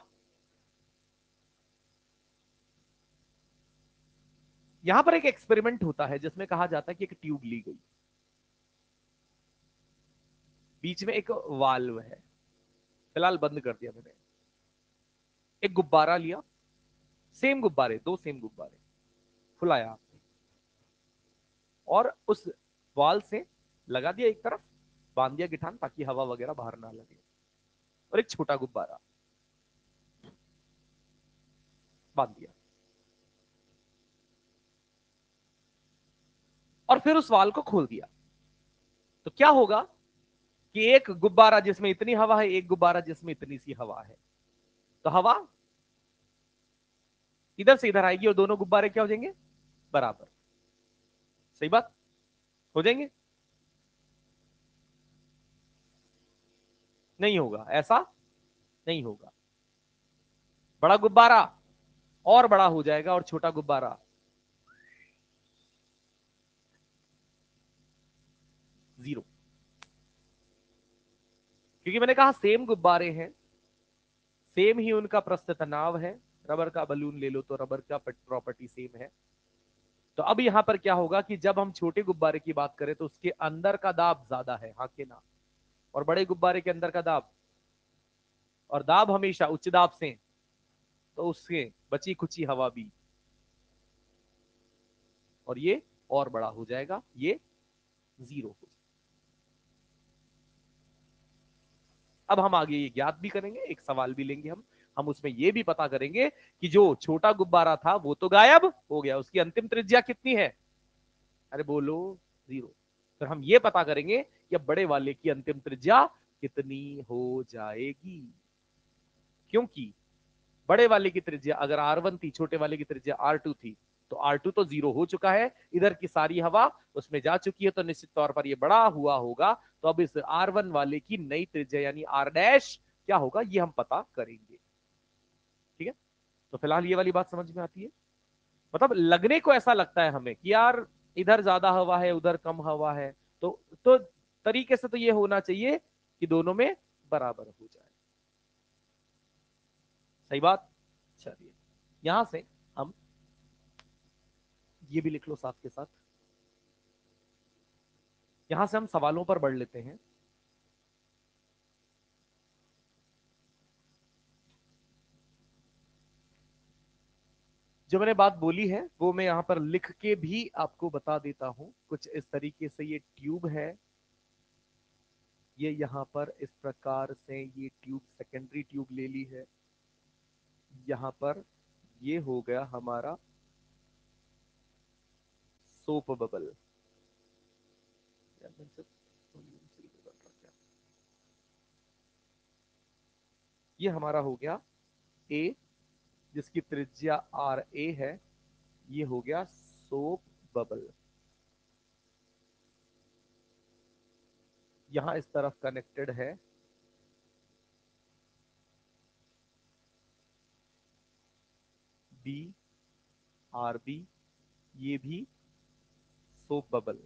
यहां पर एक एक्सपेरिमेंट होता है जिसमें कहा जाता है कि एक ट्यूब ली गई, बीच में एक वाल्व है, फिलहाल बंद कर दिया मैंने। एक गुब्बारा लिया, सेम गुब्बारे, दो सेम गुब्बारे फुलाया आपने, और उस वाल से लगा दिया एक तरफ, बांध दिया गिठान ताकि हवा वगैरह बाहर ना लगे, और एक छोटा गुब्बारा बांध दिया, और फिर उस वाल को खोल दिया। तो क्या होगा कि एक गुब्बारा जिसमें इतनी हवा है, एक गुब्बारा जिसमें इतनी सी हवा है, तो हवा इधर से इधर आएगी और दोनों गुब्बारे क्या हो जाएंगे? बराबर। सही बात, हो जाएंगे? नहीं होगा, ऐसा नहीं होगा। बड़ा गुब्बारा और बड़ा हो जाएगा, और छोटा गुब्बारा जीरो। क्योंकि मैंने कहा सेम गुब्बारे हैं, सेम ही उनका प्रस्थ तनाव है, रबर का बलून ले लो तो रबर का प्रॉपर्टी सेम है। तो अब यहां पर क्या होगा कि जब हम छोटे गुब्बारे की बात करें तो उसके अंदर का दाब ज्यादा है, हाँ के ना? और बड़े गुब्बारे के अंदर का दाब, और दाब हमेशा उच्च दाब से, तो उससे बची खुची हवा भी, और ये और बड़ा हो जाएगा, ये जीरो हो जाएगा। अब हम आगे ये ज्ञात भी करेंगे, एक सवाल भी लेंगे हम उसमें ये भी पता करेंगे कि जो छोटा गुब्बारा था वो तो गायब हो गया, उसकी अंतिम त्रिज्या कितनी है? अरे बोलो, जीरो। फिर हम ये पता करेंगे कि अब बड़े वाले की अंतिम त्रिज्या कितनी हो जाएगी, क्योंकि बड़े वाले की त्रिज्या अगर R1 थी, छोटे वाले की त्रिज्या R2 थी, तो R2 तो जीरो हो चुका है, इधर की सारी हवा उसमें जा चुकी है, तो निश्चित तौर पर ये बड़ा हुआ होगा। तो अब इस R1 वाले की नई त्रिज्या यानी R डैश क्या होगा, ये हम पता करेंगे। ठीक है? तो फिलहाल ये वाली बात समझ में आती है? मतलब लगने को ऐसा लगता है हमें कि यार इधर ज्यादा हवा है, उधर कम हवा है, तो तरीके से तो ये होना चाहिए कि दोनों में बराबर हो जाए। सही बात? चलिए, यहां से हम ये भी लिख लो साथ के साथ, यहां से हम सवालों पर बढ़ लेते हैं। जो मैंने बात बोली है वो मैं यहां पर लिख के भी आपको बता देता हूं, कुछ इस तरीके से ये ट्यूब है, ये यहां पर इस प्रकार से ये ट्यूब सेकेंडरी ट्यूब ले ली है, यहां पर ये हो गया हमारा सोप बबल। ये हमारा हो गया ए, जिसकी त्रिज्या RA है, ये हो गया सोप बबल। यहां इस तरफ कनेक्टेड है BRB, ये भी सोप बबल।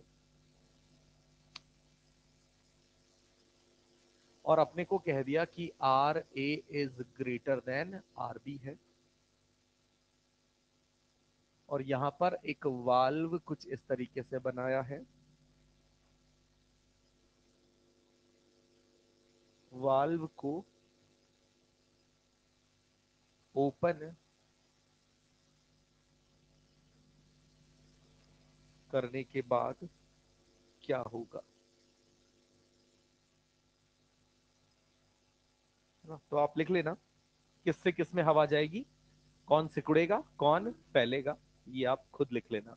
और अपने को कह दिया कि RA is greater than RB है, और यहां पर एक वाल्व कुछ इस तरीके से बनाया है, वाल्व को ओपन करने के बाद क्या होगा, है ना? तो आप लिख लेना किससे किस में हवा जाएगी, कौन सिकुड़ेगा कौन फैलेगा, ये आप खुद लिख लेना।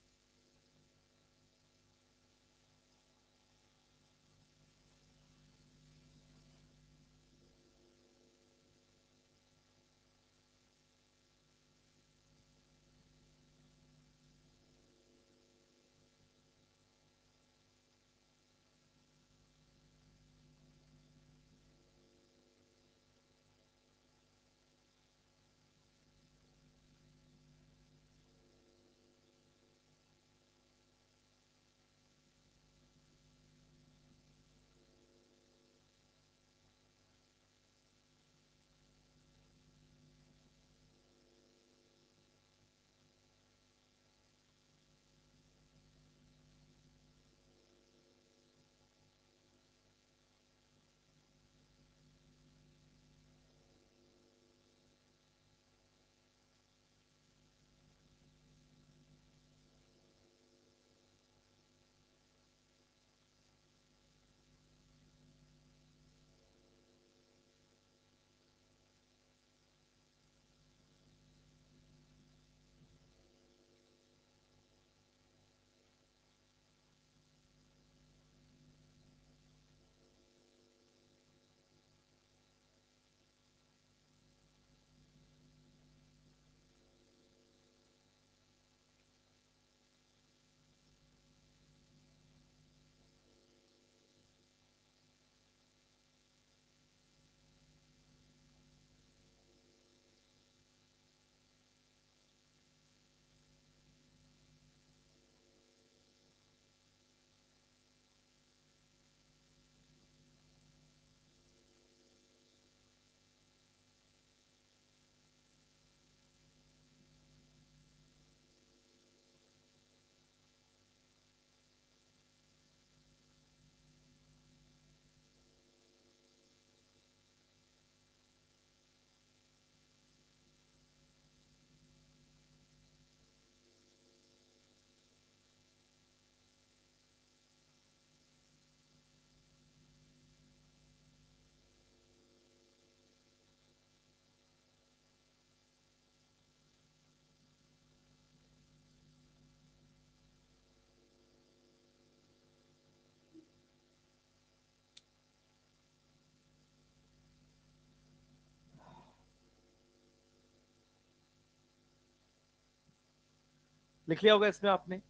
लिख लिया होगा इसमें आपने, है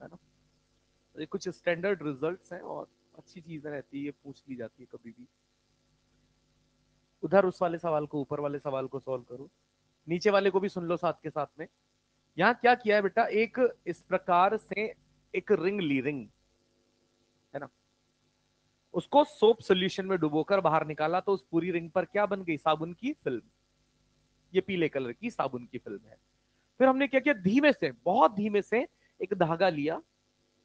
ना। ये कुछ स्टैंडर्ड रिजल्ट्स हैं और अच्छी चीजें रहती है, ये पूछ ली जाती है कभी भी। उधर उस वाले सवाल को, ऊपर वाले सवाल को सॉल्व करो, नीचे वाले को भी सुन लो साथ के साथ में। यहाँ क्या किया है बेटा, एक इस प्रकार से एक रिंग ली, रिंग है ना, उसको सोप सोल्यूशन में डुबोकर बाहर निकाला, तो उस पूरी रिंग पर क्या बन गई, साबुन की फिल्म। ये पीले कलर की साबुन की फिल्म है। फिर हमने क्या किया, धीमे से, बहुत धीमे से एक धागा लिया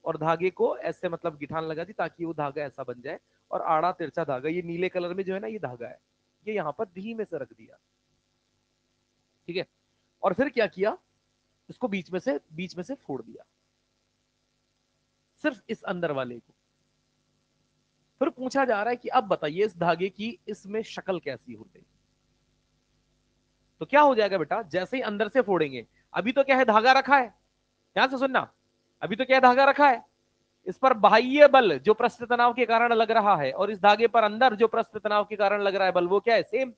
और धागे को ऐसे मतलब गिठान लगा दी ताकि वो धागा ऐसा बन जाए, और आड़ा तिरछा धागा, ये नीले कलर में जो है ना ये धागा है, ये यहां पर धीमे से रख दिया, ठीक है। और फिर क्या किया, इसको बीच में से फोड़ दिया, सिर्फ इस अंदर वाले को। फिर पूछा जा रहा है कि अब बताइए इस धागे की इसमें शक्ल कैसी हो गई। तो क्या हो जाएगा बेटा, जैसे ही अंदर से फोड़ेंगे, अभी तो क्या है, धागा रखा है, ध्यान से सुनना, अभी तो क्या है, धागा रखा है, इस पर बाह्य बल जो पृष्ठ तनाव के कारण लग रहा है, और इस धागे पर अंदर जो पृष्ठ तनाव के कारण लग रहा है बल, वो क्या है, सेम।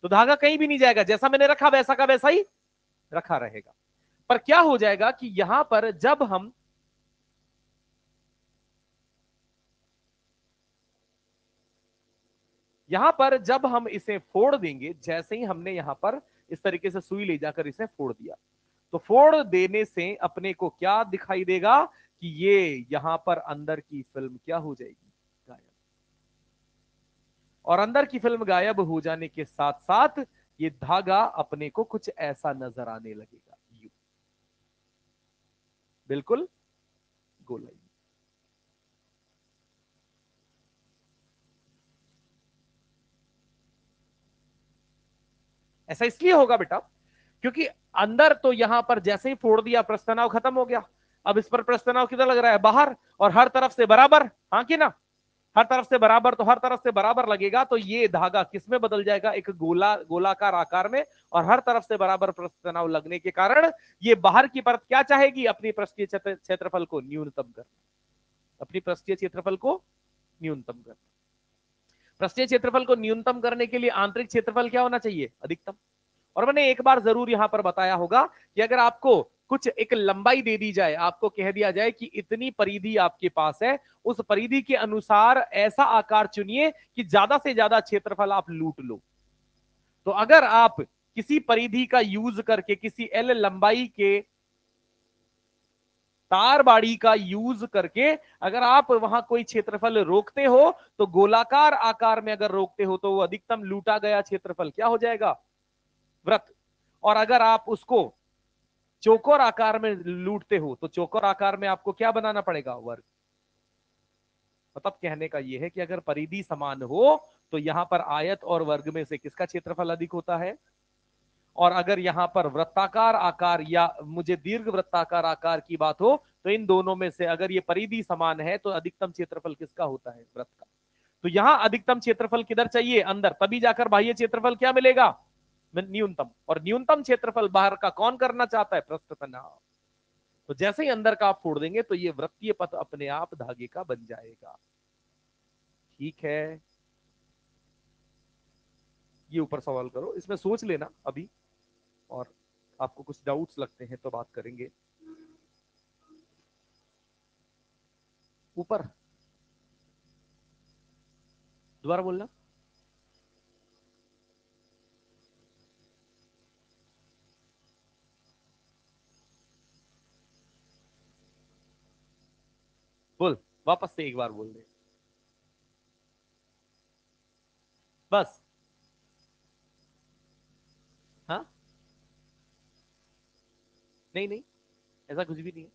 तो धागा कहीं भी नहीं जाएगा, जैसा मैंने रखा वैसा का वैसा ही रखा रहेगा। पर क्या हो जाएगा कि यहां पर जब हम इसे फोड़ देंगे, जैसे ही हमने यहां पर इस तरीके से सुई ले जाकर इसे फोड़ दिया, तो फोड़ देने से अपने को क्या दिखाई देगा कि ये यहां पर अंदर की फिल्म क्या हो जाएगी, गायब। और अंदर की फिल्म गायब हो जाने के साथ साथ ये धागा अपने को कुछ ऐसा नजर आने लगेगा, यू, बिल्कुल गोलाई। ऐसा इसलिए होगा बेटा क्योंकि अंदर तो यहां पर जैसे ही फोड़ दिया प्रस्तनाव खत्म हो गया, अब इस पर प्रस्तनाव किधर लग रहा है, बाहर, और हर तरफ से बराबर, हाँ कि ना, हर तरफ से बराबर, तो हर तरफ से बराबर लगेगा, तो ये धागा किस में बदल जाएगा, एक गोलाकार आकार में, और हर तरफ से बराबर प्रस्तनाव लगने के कारण ये बाहर की परत क्या चाहेगी, अपनी पृष्ठीय क्षेत्रफल को न्यूनतम करना, अपनी पृष्ठीय क्षेत्रफल को न्यूनतम करना। पृष्ठीय क्षेत्रफल को न्यूनतम करने के लिए आंतरिक क्षेत्रफल क्या होना चाहिए, अधिकतम। और मैंने एक बार जरूर यहां पर बताया होगा कि अगर आपको कुछ एक लंबाई दे दी जाए, आपको कह दिया जाए कि इतनी परिधि आपके पास है, उस परिधि के अनुसार ऐसा आकार चुनिए कि ज्यादा से ज्यादा क्षेत्रफल आप लूट लो। तो अगर आप किसी परिधि का यूज करके, किसी एल लंबाई के तार बाड़ी का यूज करके अगर आप वहां कोई क्षेत्रफल रोकते हो, तो गोलाकार आकार में अगर रोकते हो, तो वो अधिकतम लूटा गया क्षेत्रफल क्या हो जाएगा, वृत्त। और अगर आप उसको चौकोर आकार में लूटते हो, तो चौकोर आकार में आपको क्या बनाना पड़ेगा, वर्ग। मतलब कहने का यह है कि अगर परिधि समान हो, तो यहां पर आयत और वर्ग में से किसका क्षेत्रफल अधिक होता है। और अगर यहां पर वृत्ताकार आकार या मुझे दीर्घ वृत्ताकार आकार की बात हो, तो इन दोनों में से अगर ये परिधि समान है, तो अधिकतम क्षेत्रफल किसका होता है, वृत्त का। तो यहां अधिकतम क्षेत्रफल किधर चाहिए, अंदर, तभी जाकर बाह्य क्षेत्रफल क्या मिलेगा, न्यूनतम। और न्यूनतम क्षेत्रफल बाहर का कौन करना चाहता है, पृष्ठ तनाव। तो जैसे ही अंदर का आप फोड़ देंगे, तो ये वृत्तीय पथ अपने आप धागे का बन जाएगा, ठीक है। ये ऊपर सवाल करो, इसमें सोच लेना अभी, और आपको कुछ डाउट्स लगते हैं तो बात करेंगे। ऊपर दोबारा बोलना। बोल, वापस से एक बार बोल दे, बस। हाँ, नहीं नहीं, ऐसा कुछ भी नहीं है,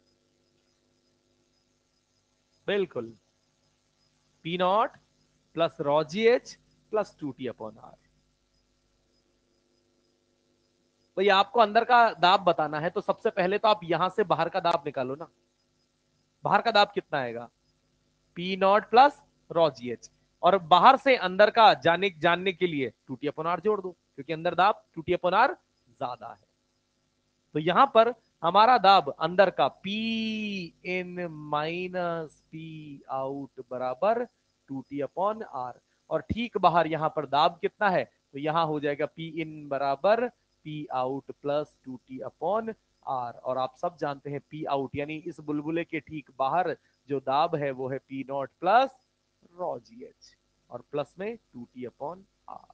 बिल्कुल। P not plus raw ji H plus 2T/R। भाई आपको अंदर का दाब बताना है, तो सबसे पहले तो आप यहां से बाहर का दाब निकालो ना। बाहर का दाब कितना आएगा, P not plus raw ji H. और बाहर से अंदर का जानने के लिए 2T/R जोड़ दो, क्योंकि अंदर दाब 2T/R ज्यादा है। तो यहां पर हमारा दाब अंदर का P in minus P out बराबर 2T/R। और ठीक बाहर यहां पर दाब कितना है, तो यहां हो जाएगा पी इन बराबर P out plus 2T/R। Are, और आप सब जानते हैं पी आउट यानी इस बुलबुले के ठीक बाहर जो दाब है वो है P not plus raw ji H, और प्लस में 2T/R।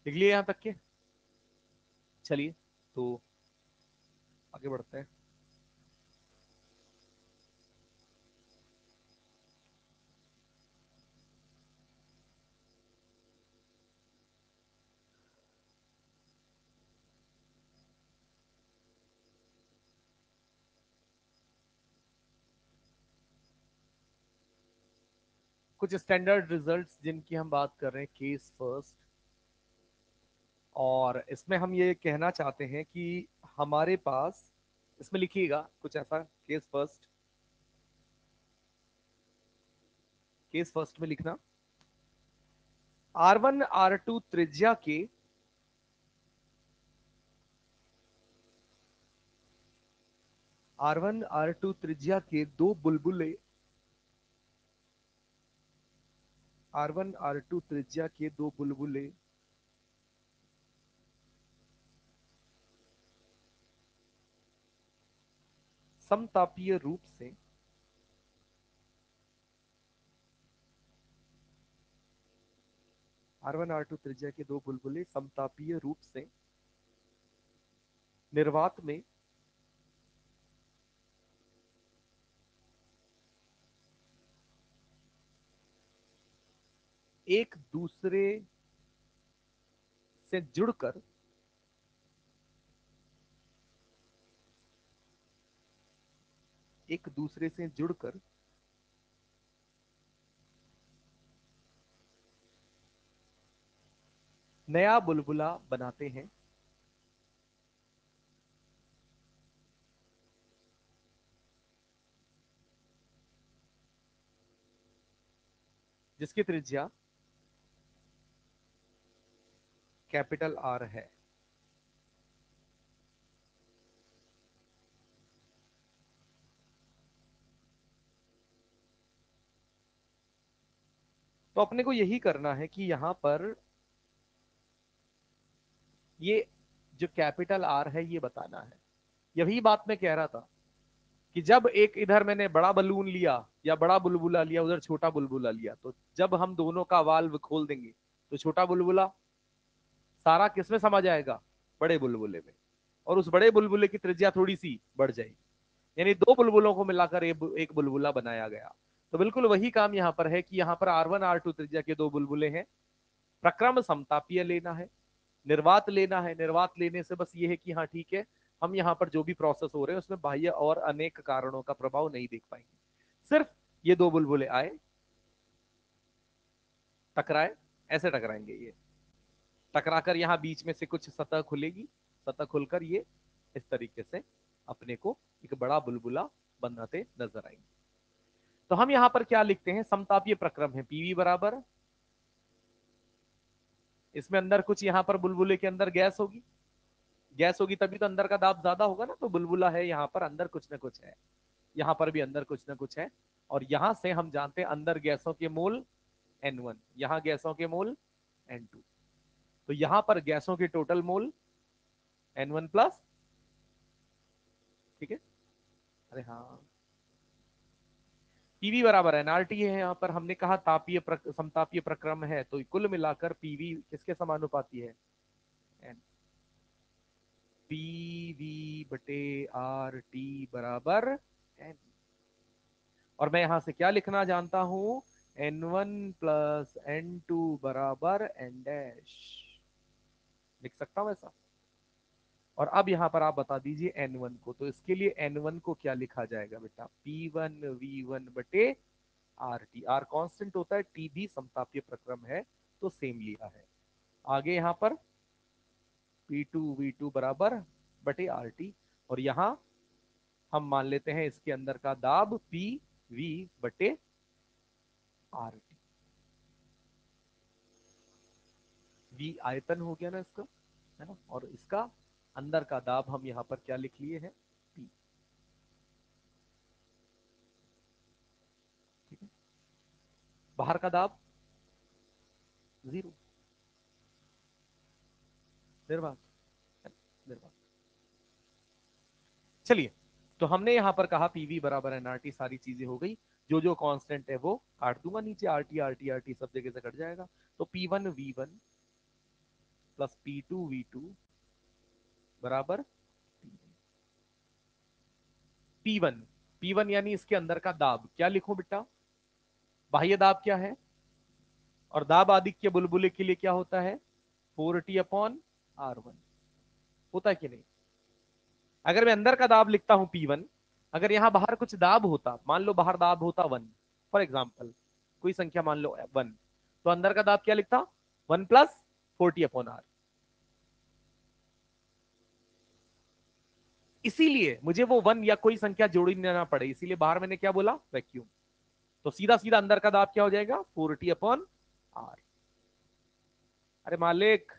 लिख लिए यहां तक के? चलिए तो आगे बढ़ते हैं। कुछ स्टैंडर्ड रिजल्ट्स जिनकी हम बात कर रहे हैं, केस फर्स्ट, और इसमें हम ये कहना चाहते हैं कि हमारे पास, इसमें लिखिएगा कुछ ऐसा, केस फर्स्ट, केस फर्स्ट में लिखना R1 R2 त्रिज्या के R1 R2 त्रिज्या के दो बुलबुले, R1 R2 त्रिज्या के दो बुलबुले समतापीय रूप से R1 R2 त्रिज्या के दो बुलबुले समतापीय रूप से निर्वात में एक दूसरे से जुड़कर एक दूसरे से जुड़कर नया बुलबुला बनाते हैं, जिसकी त्रिज्या कैपिटल आर है। तो अपने को यही करना है कि यहां पर ये जो कैपिटल आर है ये बताना है। यही बात मैं कह रहा था कि जब एक इधर मैंने बड़ा बलून लिया या बड़ा बुलबुला लिया, उधर छोटा बुलबुला लिया, तो जब हम दोनों का वाल्व खोल देंगे तो छोटा बुलबुला सारा किसमें समा जाएगा? बड़े बुलबुले में, और उस बड़े बुलबुले की त्रिज्या थोड़ी सी बढ़ जाएगी, यानी दो बुलबुलों को मिलाकर एक बुलबुला बनाया गया। तो बिल्कुल वही काम यहाँ पर है कि यहाँ पर R1 R2 त्रिज्या के दो बुलबुले हैं, प्रक्रम समतापीय लेना है, निर्वात लेना है। निर्वात लेने से बस ये है कि हाँ ठीक है, हम यहाँ पर जो भी प्रोसेस हो रहे हैं उसमें बाह्य और अनेक कारणों का प्रभाव नहीं देख पाएंगे। सिर्फ ये दो बुलबुले आए, टकराए, ऐसे टकराएंगे ये, टकराकर यहाँ बीच में से कुछ सतह खुलेगी, सतह खुलकर ये इस तरीके से अपने को एक बड़ा बुलबुला बनाते नजर आएंगे। तो हम यहाँ पर क्या लिखते हैं? समतापीय प्रक्रम है पीवी बराबर, इसमें अंदर कुछ यहाँ पर बुलबुले के अंदर गैस होगी, गैस होगी तभी तो अंदर का दाब ज्यादा होगा ना, तो बुलबुला है यहाँ पर अंदर कुछ ना कुछ है, यहाँ पर भी अंदर कुछ ना कुछ है, और यहां से हम जानते हैं अंदर गैसों के मोल N1, यहाँ गैसों के मोल N2, तो यहाँ पर गैसों के टोटल मोल N1 प्लस ठीक है। अरे हाँ, पीवी बराबर एनआरटी है। यहाँ पर हमने कहा समतापीय प्रक्रम है, तो कुल मिलाकर पीवी किसके समानुपाती है? एन। पीवी बटे आर टी बराबर एन। और मैं यहां से क्या लिखना जानता हूं? N1 प्लस N2 बराबर N डैश। लिख सकता हूं ऐसा? और अब यहां पर आप बता दीजिए N1 को, तो इसके लिए N1 को क्या लिखा जाएगा बेटा? P1 V1 बटे आर टी। आर कांस्टेंट होता है, टी भी समतापीय प्रक्रम है, तो सेम लिया है। आगे यहां पर P2 V2 बराबर बटे आर टी, और यहां हम मान लेते हैं इसके अंदर का दाब पी वी बटे आर टी। वी आयतन हो गया ना इसका, है ना, और इसका अंदर का दाब हम यहां पर क्या लिख लिए हैं? पी। ठीक है। बाहर का दाब जीरो। निर्वात, निर्वात। चलिए, तो हमने यहां पर कहा पीवी बराबर एनआरटी, सारी चीजें हो गई। जो जो कांस्टेंट है वो काट दूंगा नीचे, आरटी आरटी आरटी सब जगह से कट जाएगा। तो P1 V1 plus P2 V2 बराबर P1। P1 यानी इसके अंदर का दाब, क्या लिखूं बेटा? बाह्य दाब क्या है? और दाब आधिक्य बुलबुले के लिए क्या होता है? 4T/R1। होता है कि नहीं? अगर मैं अंदर का दाब लिखता हूं P1, अगर यहां बाहर कुछ दाब होता, मान लो बाहर दाब होता 1, फॉर एग्जाम्पल कोई संख्या मान लो 1, तो अंदर का दाब क्या लिखता? 1 प्लस 4T/R। इसीलिए मुझे वो 1 या कोई संख्या जोड़ी ना पड़े, इसीलिए बाहर मैंने क्या बोला? वैक्यूम। तो सीधा सीधा अंदर का दाब क्या हो जाएगा? 4T/R। अरे मालिक,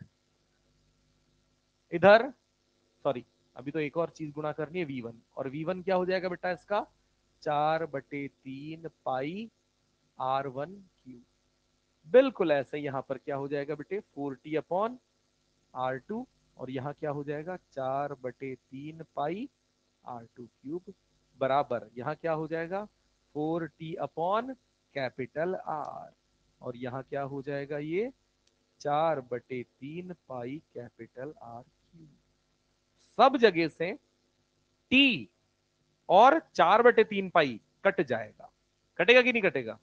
इधर, सॉरी, अभी तो एक और चीज गुणा करनी है V1, और V1 क्या हो जाएगा बेटा इसका? 4/3 पाई R1 क्यूब। बिल्कुल ऐसे यहां पर क्या हो जाएगा बेटे? 4T/R2। और यहां क्या हो जाएगा? 4/3 पाई R2 क्यूब बराबर, यहां क्या हो जाएगा? 4T/कैपिटल R। और यहां क्या हो जाएगा? ये 4/3 पाई कैपिटल R क्यूब। सब जगह से टी और 4/3 पाई कट जाएगा। कटेगा कि नहीं कटेगा?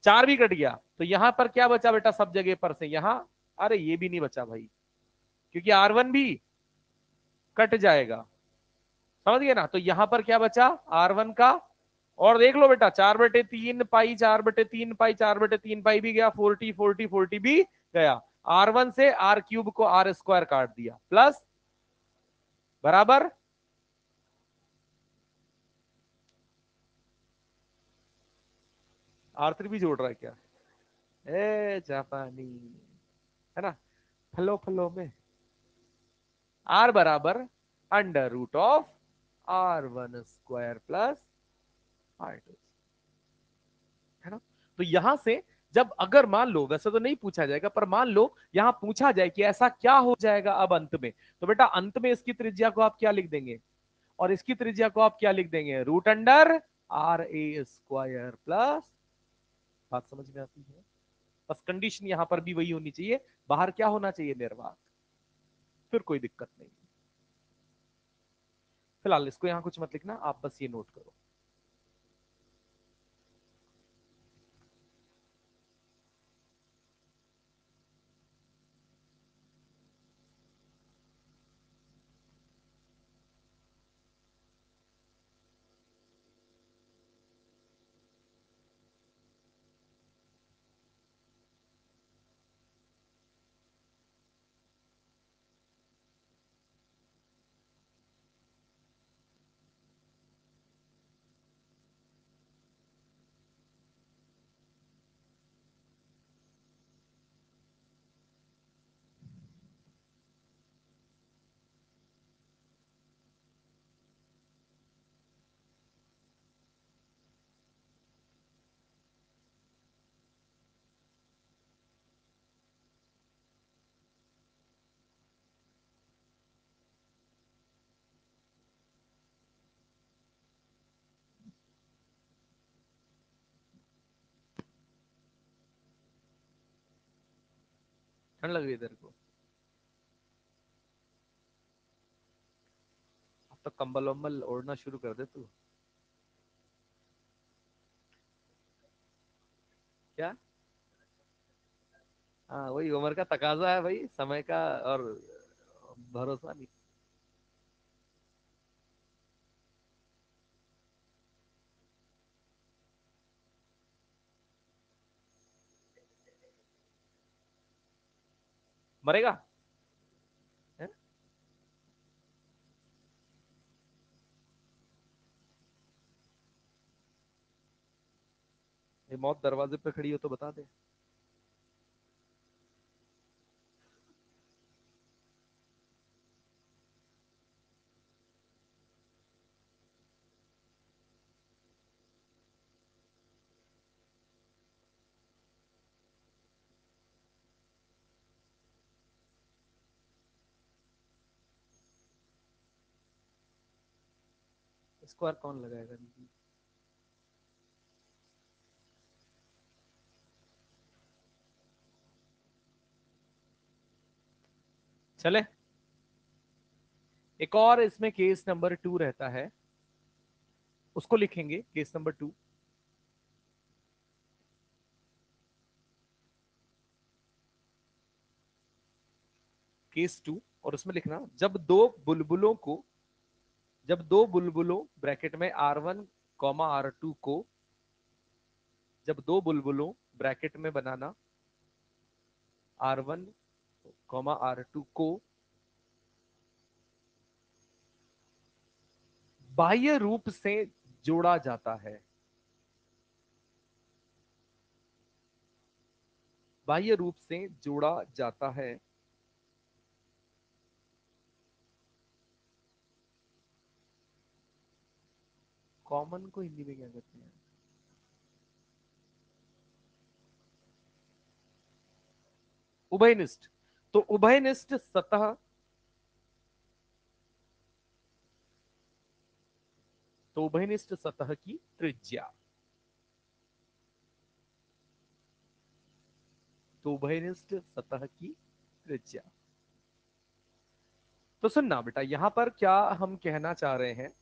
4 भी कट गया, तो यहां पर क्या बचा बेटा सब जगह पर से? यहां, अरे ये भी नहीं बचा भाई, क्योंकि R1 भी कट जाएगा। समझ गए ना? तो यहां पर क्या बचा? R1 का। और देख लो बेटा, 4/3 पाई 4/3 पाई 4/3 पाई भी गया, 40 भी गया। R1 से R क्यूब को R² काट दिया, प्लस बराबर R3 भी जोड़ रहा है क्या? ए जापानी, है ना, फलो फलो में। R बराबर √R1² प्लस R2, है ना। तो यहां से जब अगर मान लो, वैसे तो नहीं पूछा जाएगा, पर मान लो यहां पूछा जाए कि ऐसा क्या हो जाएगा अब अंत में, तो बेटा अंत में इसकी त्रिज्या को आप क्या लिख देंगे? और इसकी त्रिज्या को आप क्या लिख देंगे? √RA² plus. बात समझ में आती है? बस कंडीशन यहां पर भी वही होनी चाहिए, बाहर क्या होना चाहिए? निर्वात। फिर कोई दिक्कत नहीं। फिलहाल इसको यहां कुछ मत लिखना, आप बस ये नोट करो। ठंड लग रही है तेरे को? अब तो कंबल वम्बल ओढ़ना शुरू कर दे तू। क्या? हाँ, वही उम्र का तकाजा है भाई, समय का। और भरोसा नहीं। मरेगा? है? ये मौत दरवाजे पे खड़ी हो तो बता दे। स्क्वायर कौन लगाएगा दीदी? चले। एक और इसमें केस नंबर 2 रहता है, उसको लिखेंगे केस नंबर 2। केस 2। और उसमें लिखना, जब दो बुलबुलों ब्रैकेट में R1 कॉमा R2 को, जब दो बुलबुलों ब्रैकेट में बनाना R1 कॉमा R2 को बाह्य रूप से जोड़ा जाता है, बाह्य रूप से जोड़ा जाता है, कॉमन को हिंदी में क्या कहते हैं? उभयनिष्ठ। तो उभयनिष्ठ सतह, तो उभयनिष्ठ सतह की त्रिज्या, तो उभयनिष्ठ सतह की त्रिज्या। तो सुनना बेटा, यहां पर क्या हम कहना चाह रहे हैं,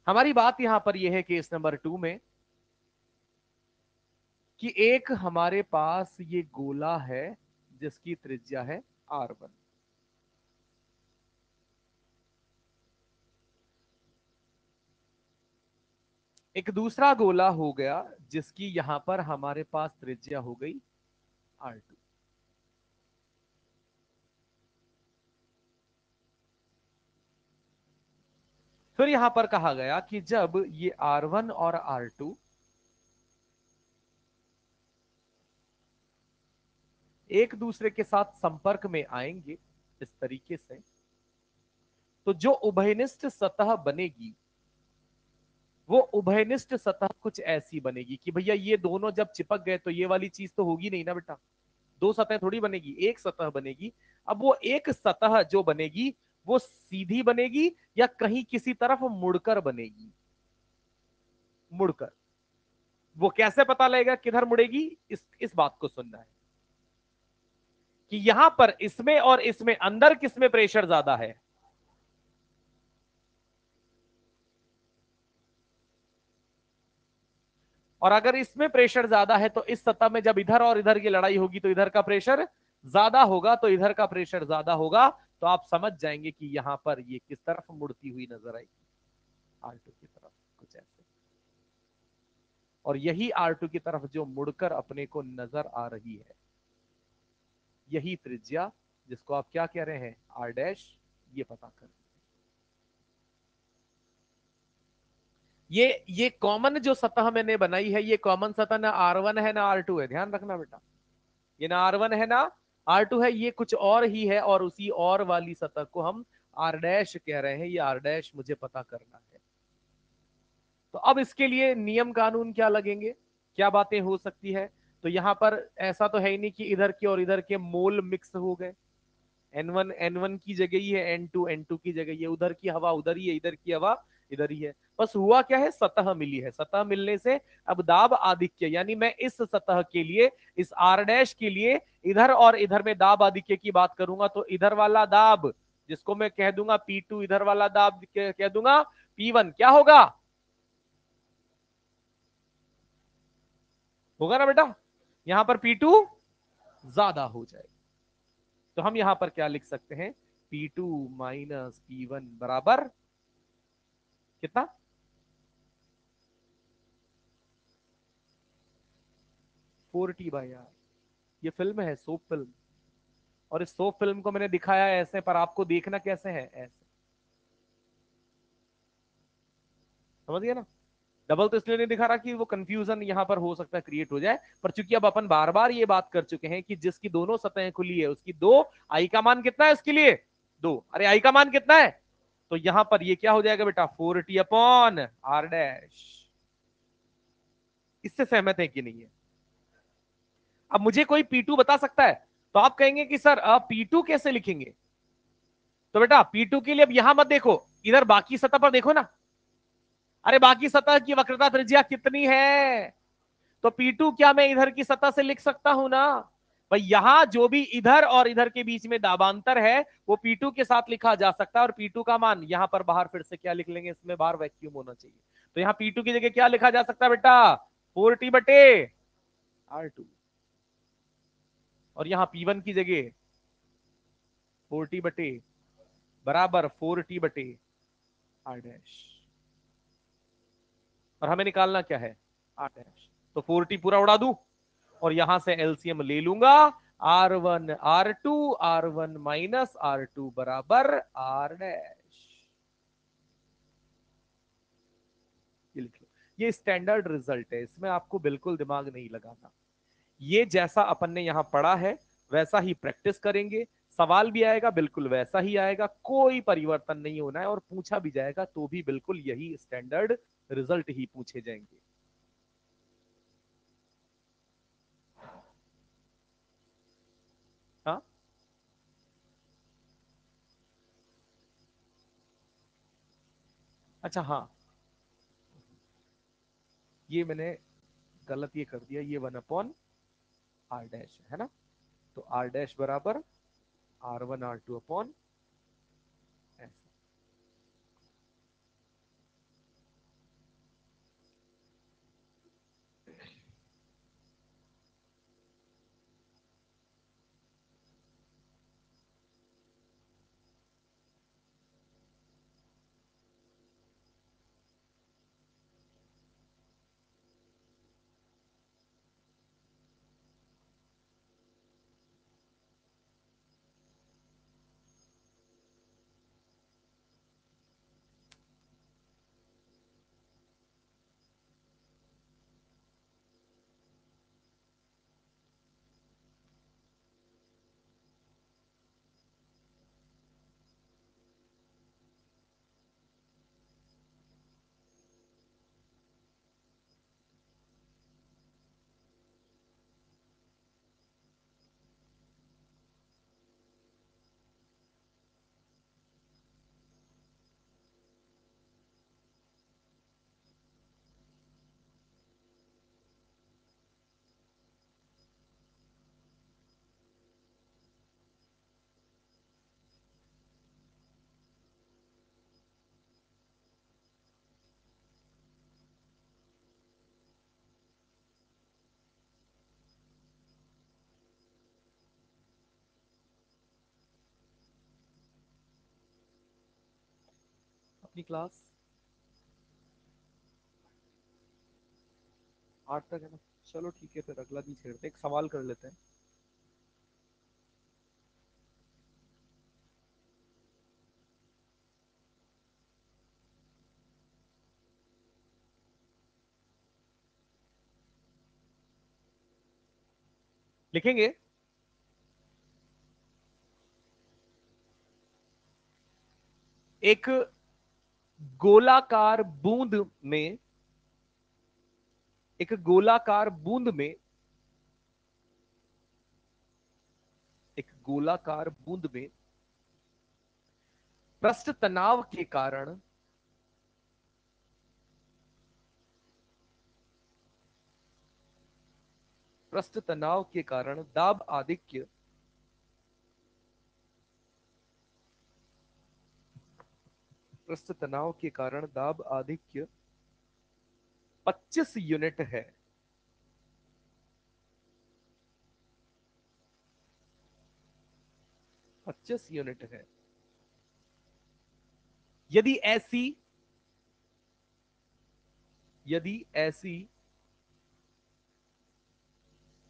हमारी बात यहां पर यह है केस नंबर 2 में, कि एक हमारे पास ये गोला है जिसकी त्रिज्या है R1। एक दूसरा गोला हो गया जिसकी यहां पर हमारे पास त्रिज्या हो गई R2। फिर यहां पर कहा गया कि जब ये R1 और R2 एक दूसरे के साथ संपर्क में आएंगे इस तरीके से, तो जो उभयनिष्ठ सतह बनेगी, वो उभयनिष्ठ सतह कुछ ऐसी बनेगी कि भैया ये दोनों जब चिपक गए तो ये वाली चीज तो होगी नहीं ना बेटा, दो सतह थोड़ी बनेगी, एक सतह बनेगी। अब वो एक सतह जो बनेगी वो सीधी बनेगी या कहीं किसी तरफ मुड़कर बनेगी, मुड़कर। वो कैसे पता लगेगा किधर मुड़ेगी? इस बात को सुनना है कि यहां पर इसमें और इसमें अंदर किसमें प्रेशर ज्यादा है। और अगर इसमें प्रेशर ज्यादा है तो इस सतह में जब इधर और इधर की लड़ाई होगी तो इधर का प्रेशर ज्यादा होगा, तो इधर का प्रेशर ज्यादा होगा। तो आप समझ जाएंगे कि यहां पर ये किस तरफ मुड़ती हुई नजर आएगी, R2 की तरफ, कुछ ऐसे। और यही R2 की तरफ जो मुड़कर अपने को नजर आ रही है, यही त्रिज्या, जिसको आप क्या कह रहे हैं, R डैश, ये पता कर। ये कॉमन जो सतह मैंने बनाई है, ये कॉमन सतह ना R1 है ना R2 है, ध्यान रखना बेटा। ये ना R1 है ना R2 है, ये कुछ और ही है, और उसी और वाली सतह को हम R डैश कह रहे हैं। ये R डैश मुझे पता करना है। तो अब इसके लिए नियम कानून क्या लगेंगे, क्या बातें हो सकती है? तो यहां पर ऐसा तो है ही नहीं कि इधर के और इधर के मोल मिक्स हो गए, N1 N1 की जगह ही है, N2 N2 की जगह, ये उधर की हवा उधर ही है, इधर की हवा इधर ही है। बस हुआ क्या है, सतह मिली है, सतह मिलने से अब दाब आधिक्य, यानी मैं इस सतह के लिए, इस आर डैश के लिए इधर और इधर में दाब आधिक्य की बात करूंगा तो इधर वाला दाब जिसको मैं कह दूंगा P2, इधर वाला दाब कह दूंगा P1, क्या होगा, होगा ना बेटा, यहां पर P2 ज्यादा हो जाएगा। तो हम यहां पर क्या लिख सकते हैं, P2 माइनस P1 बराबर कितना, 4T/R। ये फिल्म है, सोप फिल्म, और इस सोप फिल्म को मैंने दिखाया है ऐसे, पर आपको देखना कैसे है, ऐसे, समझ गया ना। डबल तो इसलिए नहीं दिखा रहा कि वो कंफ्यूजन यहां पर हो सकता है क्रिएट हो जाए, पर चूंकि अब अपन बार बार ये बात कर चुके हैं कि जिसकी दोनों सतहें खुली है उसकी दो, आई का मान कितना है उसके लिए, दो, अरे आई का मान कितना है, तो यहां पर ये क्या हो जाएगा बेटा, 4T/R डैश। इससे सहमत है कि नहीं है। अब मुझे कोई P2 बता सकता है, तो आप कहेंगे कि सर P2 कैसे लिखेंगे, तो बेटा P2 के लिए अब यहां मत देखो, इधर बाकी सतह पर देखो ना, अरे बाकी सतह की वक्रता त्रिज्या कितनी है, तो P2 क्या मैं इधर की सतह से लिख सकता हूं ना, भाई यहां जो भी इधर और इधर के बीच में दाबांतर है वो P2 के साथ लिखा जा सकता है, और P2 का मान यहां पर बाहर फिर से क्या लिख लेंगे, इसमें बाहर वैक्यूम होना चाहिए, तो यहां P2 की जगह क्या लिखा जा सकता है बेटा, 4T/R2, और यहां P1 की जगह 4T बटे बराबर 4T/R डैश, और हमें निकालना क्या है, R डैश, तो 4T पूरा उड़ा दूं और यहां से एलसीएम ले लूंगा, R1 माइनस R2 बराबर R डैश, ये लिख लो। ये स्टैंडर्ड रिजल्ट है, इसमें आपको बिल्कुल दिमाग नहीं लगाना, ये जैसा अपन ने यहां पढ़ा है वैसा ही प्रैक्टिस करेंगे, सवाल भी आएगा बिल्कुल वैसा ही आएगा, कोई परिवर्तन नहीं होना है, और पूछा भी जाएगा तो भी बिल्कुल यही स्टैंडर्ड रिजल्ट ही पूछे जाएंगे। हाँ, अच्छा हाँ, ये मैंने गलत ये कर दिया, ये 1/R डैश है ना, तो R डैश बराबर R1 R2 ऐसे। अपनी क्लास 8 तक है ना, चलो ठीक है, फिर अगला भी छेड़ते, एक सवाल कर लेते हैं। लिखेंगे, एक गोलाकार बूंद में, एक गोलाकार बूंद में, एक गोलाकार बूंद में पृष्ठ तनाव के कारण पृष्ठ तनाव के कारण दाब आधिक्य पृष्ठ तनाव के कारण दाब आधिक्य 25 यूनिट है। 25 यूनिट है। यदि ऐसी यदि ऐसी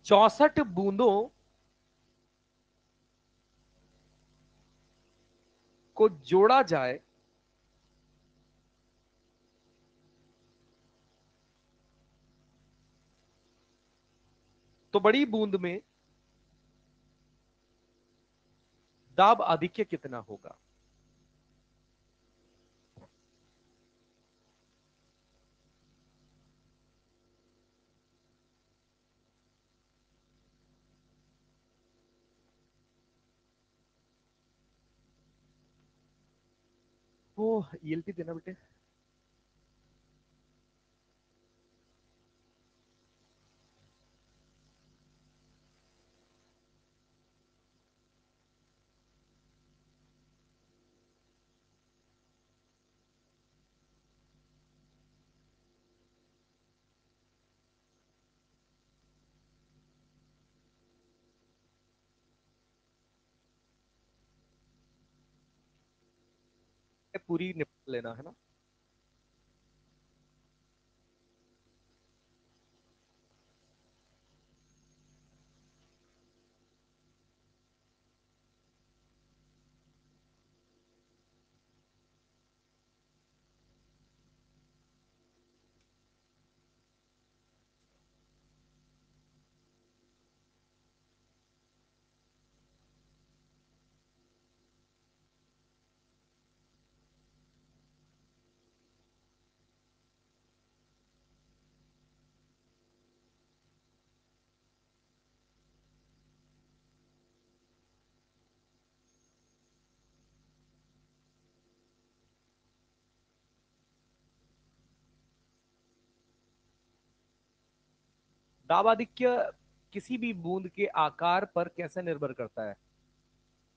64 बूंदों को जोड़ा जाए तो बड़ी बूंद में दाब आधिक्य कितना होगा? वो ईएलटी देना बेटे। पूरी निपट लेना है ना। दाब आधिक्य किसी भी बूंद के आकार पर कैसे निर्भर करता है?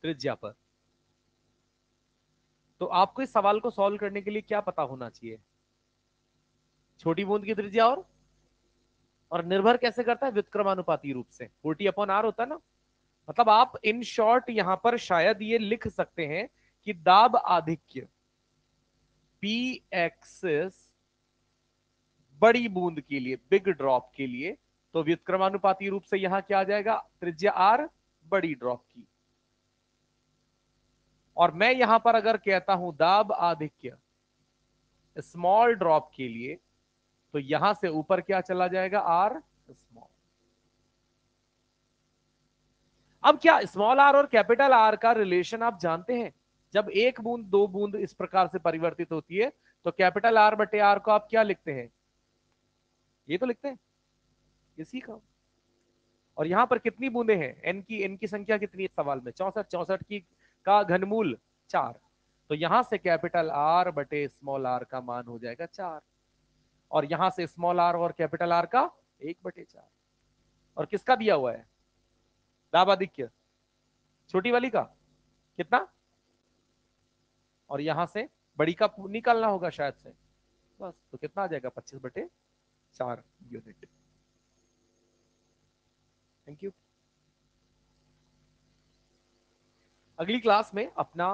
त्रिज्या पर। तो आपको इस सवाल को सॉल्व करने के लिए क्या पता होना चाहिए? छोटी बूंद की त्रिज्या और निर्भर कैसे करता है? व्युत्क्रमानुपाती रूप से 40/r होता है ना। मतलब आप इन शॉर्ट यहां पर शायद ये लिख सकते हैं कि दाब आधिक्य पी एक्सिस बड़ी बूंद के लिए, बिग ड्रॉप के लिए, तो व्युत्क्रमानुपाती रूप से यहां क्या आ जाएगा? त्रिज्या आर बड़ी ड्रॉप की। और मैं यहां पर अगर कहता हूं दाब आधिक्य स्मॉल ड्रॉप के लिए, तो यहां से ऊपर क्या चला जाएगा? R small. अब क्या स्मॉल आर और कैपिटल आर का रिलेशन आप जानते हैं? जब एक बूंद दो बूंद इस प्रकार से परिवर्तित होती है तो कैपिटल आर बटे आर को आप क्या लिखते हैं? ये तो लिखते हैं इसी का। और यहां पर कितनी बूंदे हैं? एन की संख्या कितनी है सवाल में? 64। 64 की का घनमूल 4। तो यहां से कैपिटल आर बटे स्मॉल आर का मान हो जाएगा 4। और यहां से स्मॉल आर और कैपिटल आर का 1/4। और किसका दिया हुआ है दाब आधिक्य? छोटी वाली का कितना? और यहां से बड़ी का निकालना होगा शायद से। बस तो कितना आ जाएगा? 25/4 यूनिट। Thank you. अगली क्लास में अपना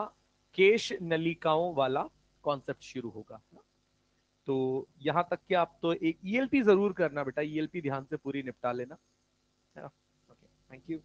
केश नलिकाओं वाला कॉन्सेप्ट शुरू होगा। तो यहां तक कि आप तो एक ईएलपी जरूर करना बेटा, ईएलपी ध्यान से पूरी निपटा लेना है ना। Okay, thank you.